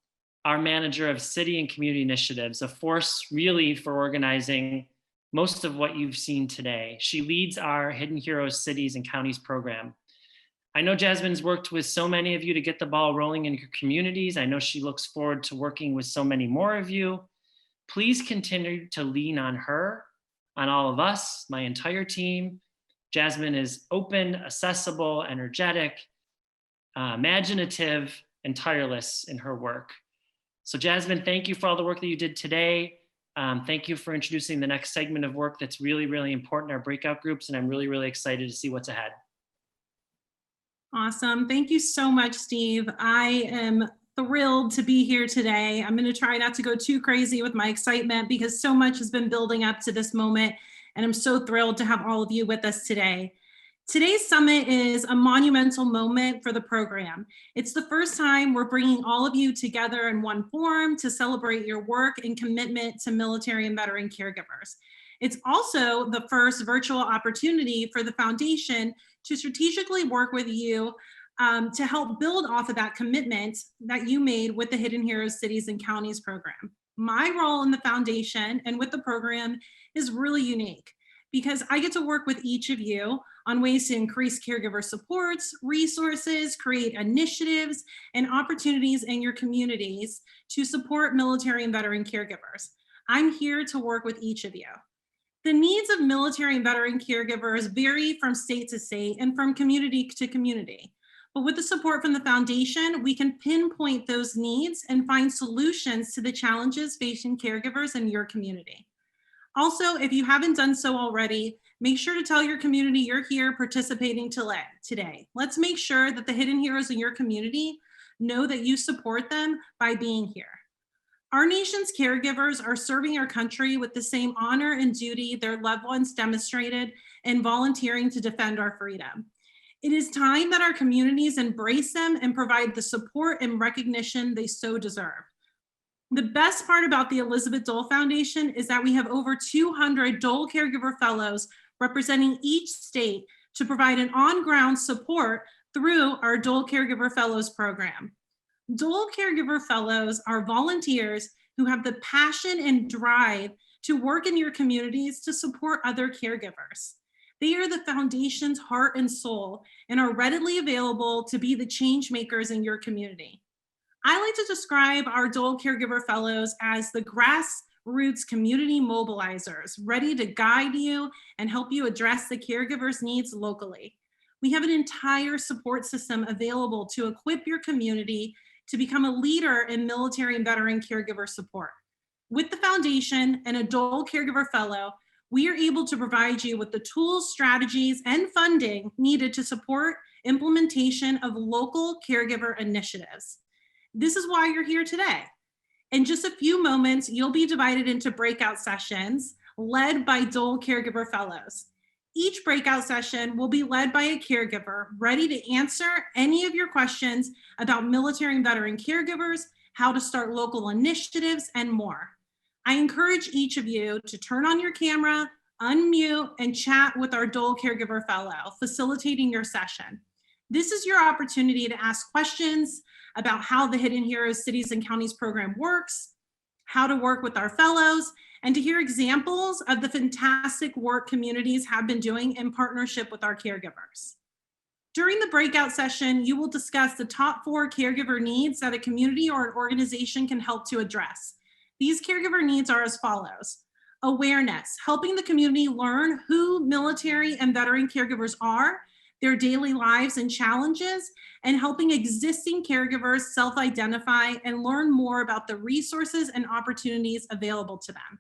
our manager of city and community initiatives, a force really for organizing most of what you've seen today. She leads our Hidden Heroes Cities and Counties program. I know Yazmin's worked with so many of you to get the ball rolling in your communities. I know she looks forward to working with so many more of you. Please continue to lean on her, on all of us, my entire team. Yazmin is open, accessible, energetic, imaginative, and tireless in her work. So Yazmin, thank you for all the work that you did today. Thank you for introducing the next segment of work that's really, really important, our breakout groups, and I'm really, really excited to see what's ahead. Awesome. Thank you so much, Steve. I am thrilled to be here today. I'm going to try not to go too crazy with my excitement because so much has been building up to this moment, and I'm so thrilled to have all of you with us today. Today's summit is a monumental moment for the program. It's the first time we're bringing all of you together in one forum to celebrate your work and commitment to military and veteran caregivers. It's also the first virtual opportunity for the foundation to strategically work with you to help build off of that commitment that you made with the Hidden Heroes Cities and Counties program. My role in the foundation and with the program is really unique because I get to work with each of you on ways to increase caregiver supports, resources, create initiatives, and opportunities in your communities to support military and veteran caregivers. I'm here to work with each of you. The needs of military and veteran caregivers vary from state to state and from community to community. But with the support from the foundation, we can pinpoint those needs and find solutions to the challenges facing caregivers in your community. Also, if you haven't done so already, make sure to tell your community you're here participating today. Let's make sure that the hidden heroes in your community know that you support them by being here. Our nation's caregivers are serving our country with the same honor and duty their loved ones demonstrated in volunteering to defend our freedom. It is time that our communities embrace them and provide the support and recognition they so deserve. The best part about the Elizabeth Dole Foundation is that we have over 200 Dole Caregiver Fellows representing each state to provide an on-ground support through our Dole Caregiver Fellows program. Dole Caregiver Fellows are volunteers who have the passion and drive to work in your communities to support other caregivers. They are the foundation's heart and soul and are readily available to be the change makers in your community. I like to describe our Dole Caregiver Fellows as the grassroots community mobilizers, ready to guide you and help you address the caregiver's needs locally. We have an entire support system available to equip your community to become a leader in military and veteran caregiver support. With the foundation and a Dole Caregiver Fellow, we are able to provide you with the tools, strategies, and funding needed to support implementation of local caregiver initiatives. This is why you're here today. In just a few moments, you'll be divided into breakout sessions led by Dole Caregiver Fellows. Each breakout session will be led by a caregiver ready to answer any of your questions about military and veteran caregivers, how to start local initiatives, and more. I encourage each of you to turn on your camera, unmute, and chat with our Dole Caregiver Fellow, facilitating your session. This is your opportunity to ask questions about how the Hidden Heroes Cities and Counties program works, how to work with our fellows, and to hear examples of the fantastic work communities have been doing in partnership with our caregivers. During the breakout session, you will discuss the top 4 caregiver needs that a community or an organization can help to address. These caregiver needs are as follows: awareness, helping the community learn who military and veteran caregivers are, their daily lives and challenges, and helping existing caregivers self-identify and learn more about the resources and opportunities available to them.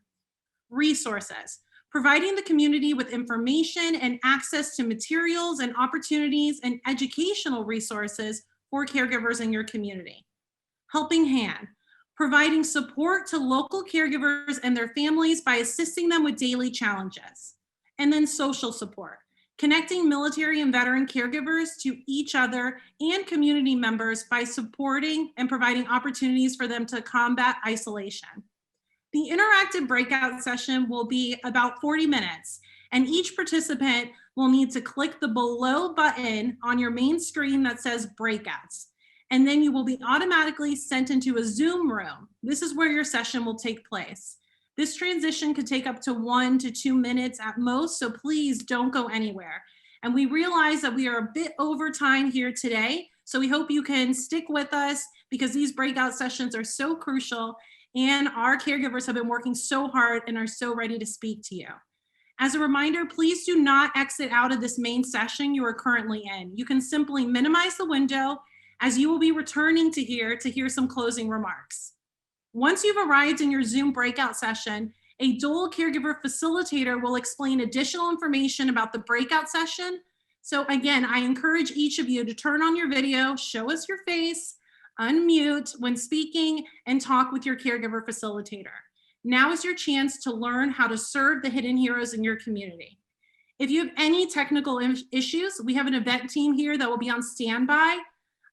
Resources, providing the community with information and access to materials and opportunities and educational resources for caregivers in your community. Helping hand, providing support to local caregivers and their families by assisting them with daily challenges. And then social support, connecting military and veteran caregivers to each other and community members by supporting and providing opportunities for them to combat isolation. The interactive breakout session will be about 40 minutes, and each participant will need to click the below button on your main screen that says breakouts. And then you will be automatically sent into a Zoom room. This is where your session will take place. This transition could take up to 1 to 2 minutes at most, so please don't go anywhere. And we realize that we are a bit over time here today, so we hope you can stick with us because these breakout sessions are so crucial and our caregivers have been working so hard and are so ready to speak to you. As a reminder, please do not exit out of this main session you are currently in. You can simply minimize the window as you will be returning to hear some closing remarks. Once you've arrived in your Zoom breakout session, a Dole Caregiver Facilitator will explain additional information about the breakout session. So again, I encourage each of you to turn on your video, show us your face, unmute when speaking, and talk with your caregiver facilitator. Now is your chance to learn how to serve the hidden heroes in your community. If you have any technical issues, we have an event team here that will be on standby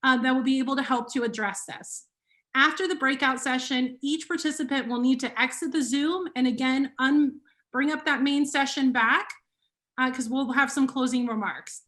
that will be able to help to address this. After the breakout session, each participant will need to exit the Zoom and again, bring up that main session back because we'll have some closing remarks.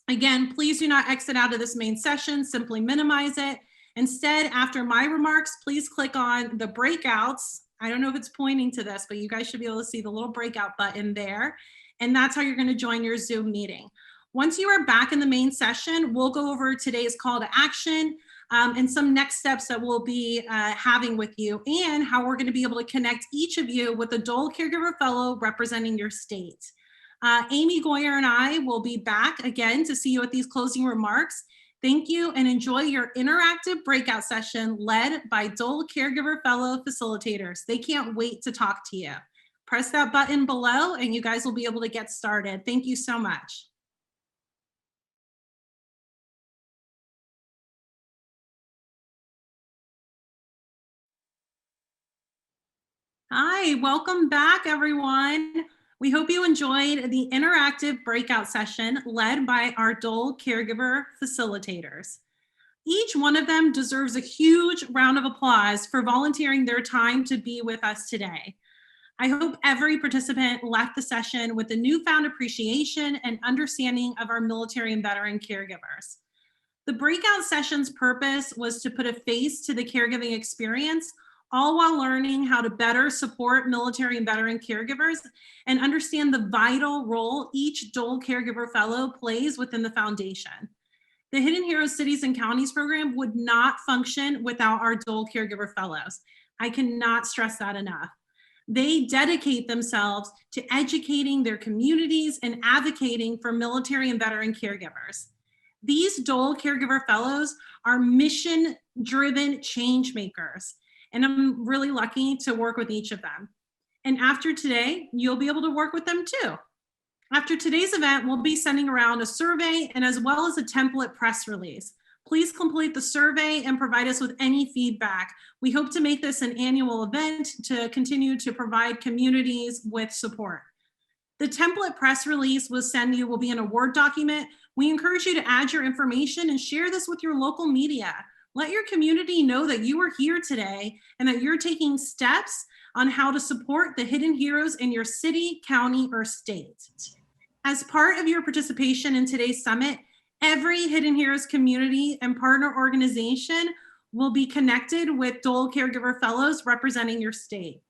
Again, please do not exit out of this main session, simply minimize it. Instead, after my remarks, please click on the breakouts. I don't know if it's pointing to this, but you guys should be able to see the little breakout button there. And that's how you're going to join your Zoom meeting. Once you are back in the main session, we'll go over today's call to action and some next steps that we'll be having with you and how we're going to be able to connect each of you with a Dole Caregiver Fellow representing your state. Amy Goyer and I will be back again to see you at these closing remarks. Thank you and enjoy your interactive breakout session led by Dole Caregiver Fellow facilitators. They can't wait to talk to you. Press that button below and you guys will be able to get started. Thank you so much. Hi, welcome back everyone. We hope you enjoyed the interactive breakout session led by our Dole Caregiver Facilitators. Each one of them deserves a huge round of applause for volunteering their time to be with us today. I hope every participant left the session with a newfound appreciation and understanding of our military and veteran caregivers. The breakout session's purpose was to put a face to the caregiving experience, all while learning how to better support military and veteran caregivers and understand the vital role each Dole Caregiver Fellow plays within the foundation. The Hidden Heroes Cities and Counties program would not function without our Dole Caregiver Fellows. I cannot stress that enough. They dedicate themselves to educating their communities and advocating for military and veteran caregivers. These Dole Caregiver Fellows are mission-driven change makers, and I'm really lucky to work with each of them. And after today, you'll be able to work with them too. After today's event, we'll be sending around a survey and as well as a template press release. Please complete the survey and provide us with any feedback. We hope to make this an annual event to continue to provide communities with support. The template press release we'll send you will be in a Word document. We encourage you to add your information and share this with your local media. Let your community know that you are here today and that you're taking steps on how to support the hidden heroes in your city, county, or state. As part of your participation in today's summit, every Hidden Heroes community and partner organization will be connected with Dole Caregiver Fellows representing your state.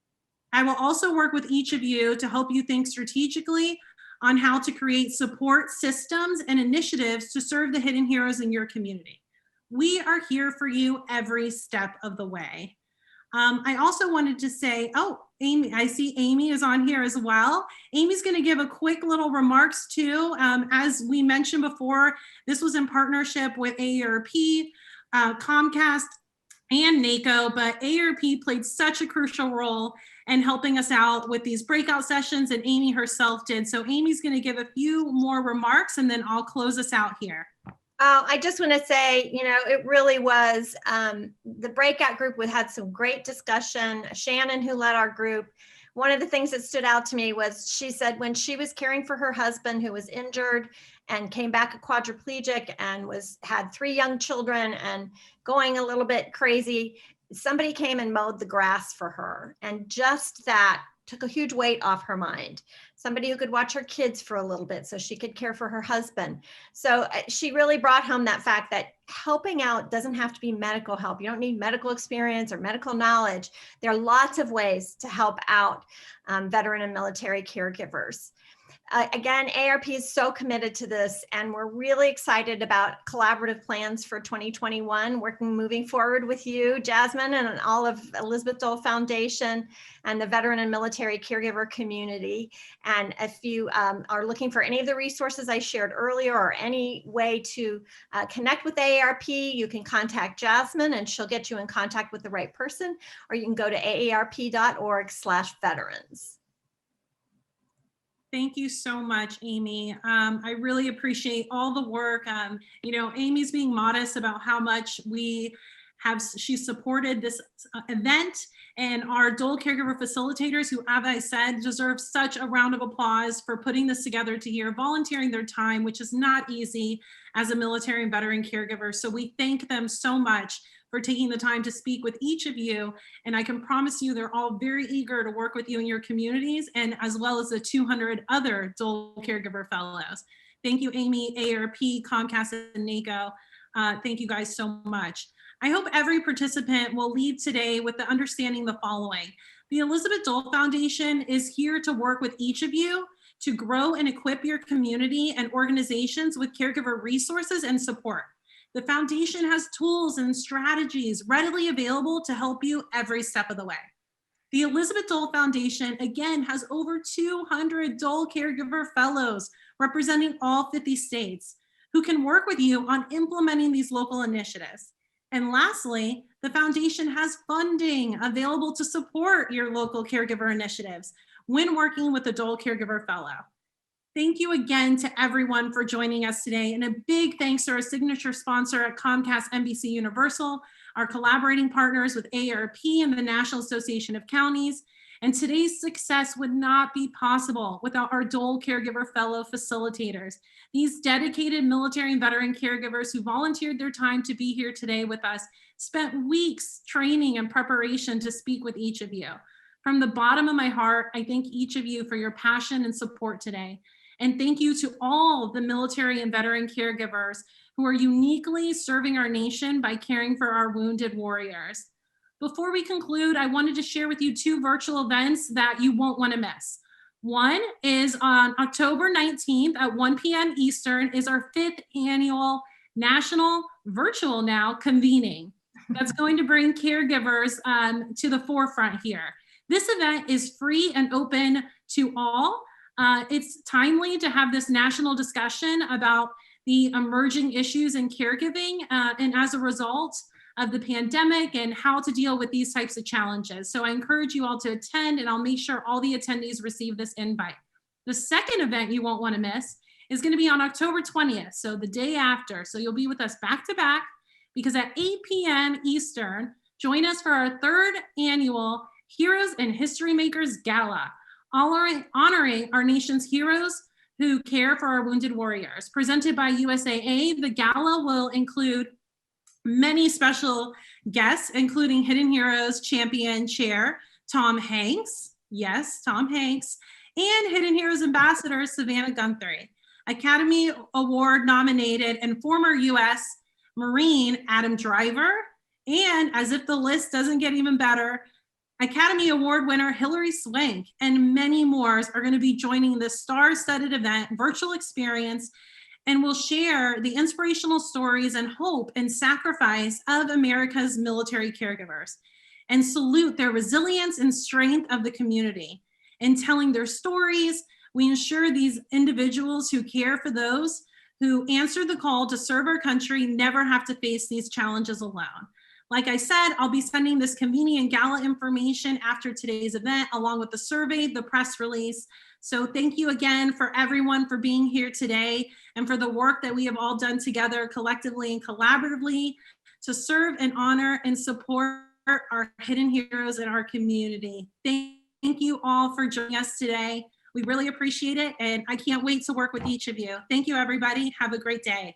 I will also work with each of you to help you think strategically on how to create support systems and initiatives to serve the hidden heroes in your community. We are here for you every step of the way. I also wanted to say, oh, Amy, I see Amy is on here as well. Amy's going to give a quick little remarks too. As we mentioned before, this was in partnership with AARP, Comcast, and NACo, but AARP played such a crucial role in helping us out with these breakout sessions, and Amy herself did. So Amy's going to give a few more remarks and then I'll close us out here. I just want to say, you know, it really was, the breakout group had some great discussion. Shannon, who led our group, one of the things that stood out to me was she said when she was caring for her husband who was injured and came back a quadriplegic and had 3 young children and going a little bit crazy, somebody came and mowed the grass for her. And just that took a huge weight off her mind. Somebody who could watch her kids for a little bit so she could care for her husband. So she really brought home that fact that helping out doesn't have to be medical help. You don't need medical experience or medical knowledge. There are lots of ways to help out veteran and military caregivers. Again, AARP is so committed to this, and we're really excited about collaborative plans for 2021, moving forward with you, Yazmin, and all of Elizabeth Dole Foundation and the veteran and military caregiver community. And if you are looking for any of the resources I shared earlier or any way to connect with AARP, you can contact Yazmin and she'll get you in contact with the right person, or you can go to aarp.org/veterans. Thank you so much, Amy. I really appreciate all the work. You know, Amy's being modest about how much she supported this event, and our Dole Caregiver facilitators, who, as I said, deserve such a round of applause for putting this together volunteering their time, which is not easy as a military and veteran caregiver. So we thank them so much for taking the time to speak with each of you. And I can promise you they're all very eager to work with you in your communities, and as well as the 200 other Dole Caregiver Fellows. Thank you, Amy, AARP, Comcast, and NACo. Thank you guys so much. I hope every participant will leave today with the understanding the following. The Elizabeth Dole Foundation is here to work with each of you to grow and equip your community and organizations with caregiver resources and support. The foundation has tools and strategies readily available to help you every step of the way. The Elizabeth Dole Foundation, again, has over 200 Dole Caregiver Fellows representing all 50 states who can work with you on implementing these local initiatives. And lastly, the foundation has funding available to support your local caregiver initiatives when working with a Dole Caregiver Fellow. Thank you again to everyone for joining us today, and a big thanks to our signature sponsor at Comcast-NBCUniversal, our collaborating partners with AARP and the National Association of Counties. And today's success would not be possible without our Dole Caregiver Fellow facilitators. These dedicated military and veteran caregivers who volunteered their time to be here today with us spent weeks training and preparation to speak with each of you. From the bottom of my heart, I thank each of you for your passion and support today. And thank you to all the military and veteran caregivers who are uniquely serving our nation by caring for our wounded warriors. Before we conclude, I wanted to share with you 2 virtual events that you won't want to miss. One is on October 19th at 1 p.m. Eastern is our 5th annual national virtual now convening. That's going to bring caregivers to the forefront here. This event is free and open to all. It's timely to have this national discussion about the emerging issues in caregiving and as a result of the pandemic and how to deal with these types of challenges. So I encourage you all to attend, and I'll make sure all the attendees receive this invite. The second event you won't want to miss is going to be on October 20th, so the day after. So you'll be with us back to back, because at 8 p.m. Eastern, join us for our 3rd annual Heroes and History Makers Gala, honoring our nation's heroes who care for our wounded warriors. Presented by USAA, the gala will include many special guests, including Hidden Heroes Champion Chair Tom Hanks, yes, Tom Hanks, and Hidden Heroes Ambassador Savannah Guthrie, Academy Award nominated and former U.S. Marine Adam Driver, and as if the list doesn't get even better, Academy Award winner Hilary Swank, and many more are going to be joining this star-studded event, virtual experience, and will share the inspirational stories and hope and sacrifice of America's military caregivers, and salute their resilience and strength of the community. In telling their stories, we ensure these individuals who care for those who answer the call to serve our country never have to face these challenges alone. Like I said, I'll be sending this convening and gala information after today's event, along with the survey, the press release. So thank you again for everyone for being here today and for the work that we have all done together collectively and collaboratively to serve and honor and support our hidden heroes in our community. Thank you all for joining us today. We really appreciate it, and I can't wait to work with each of you. Thank you, everybody. Have a great day.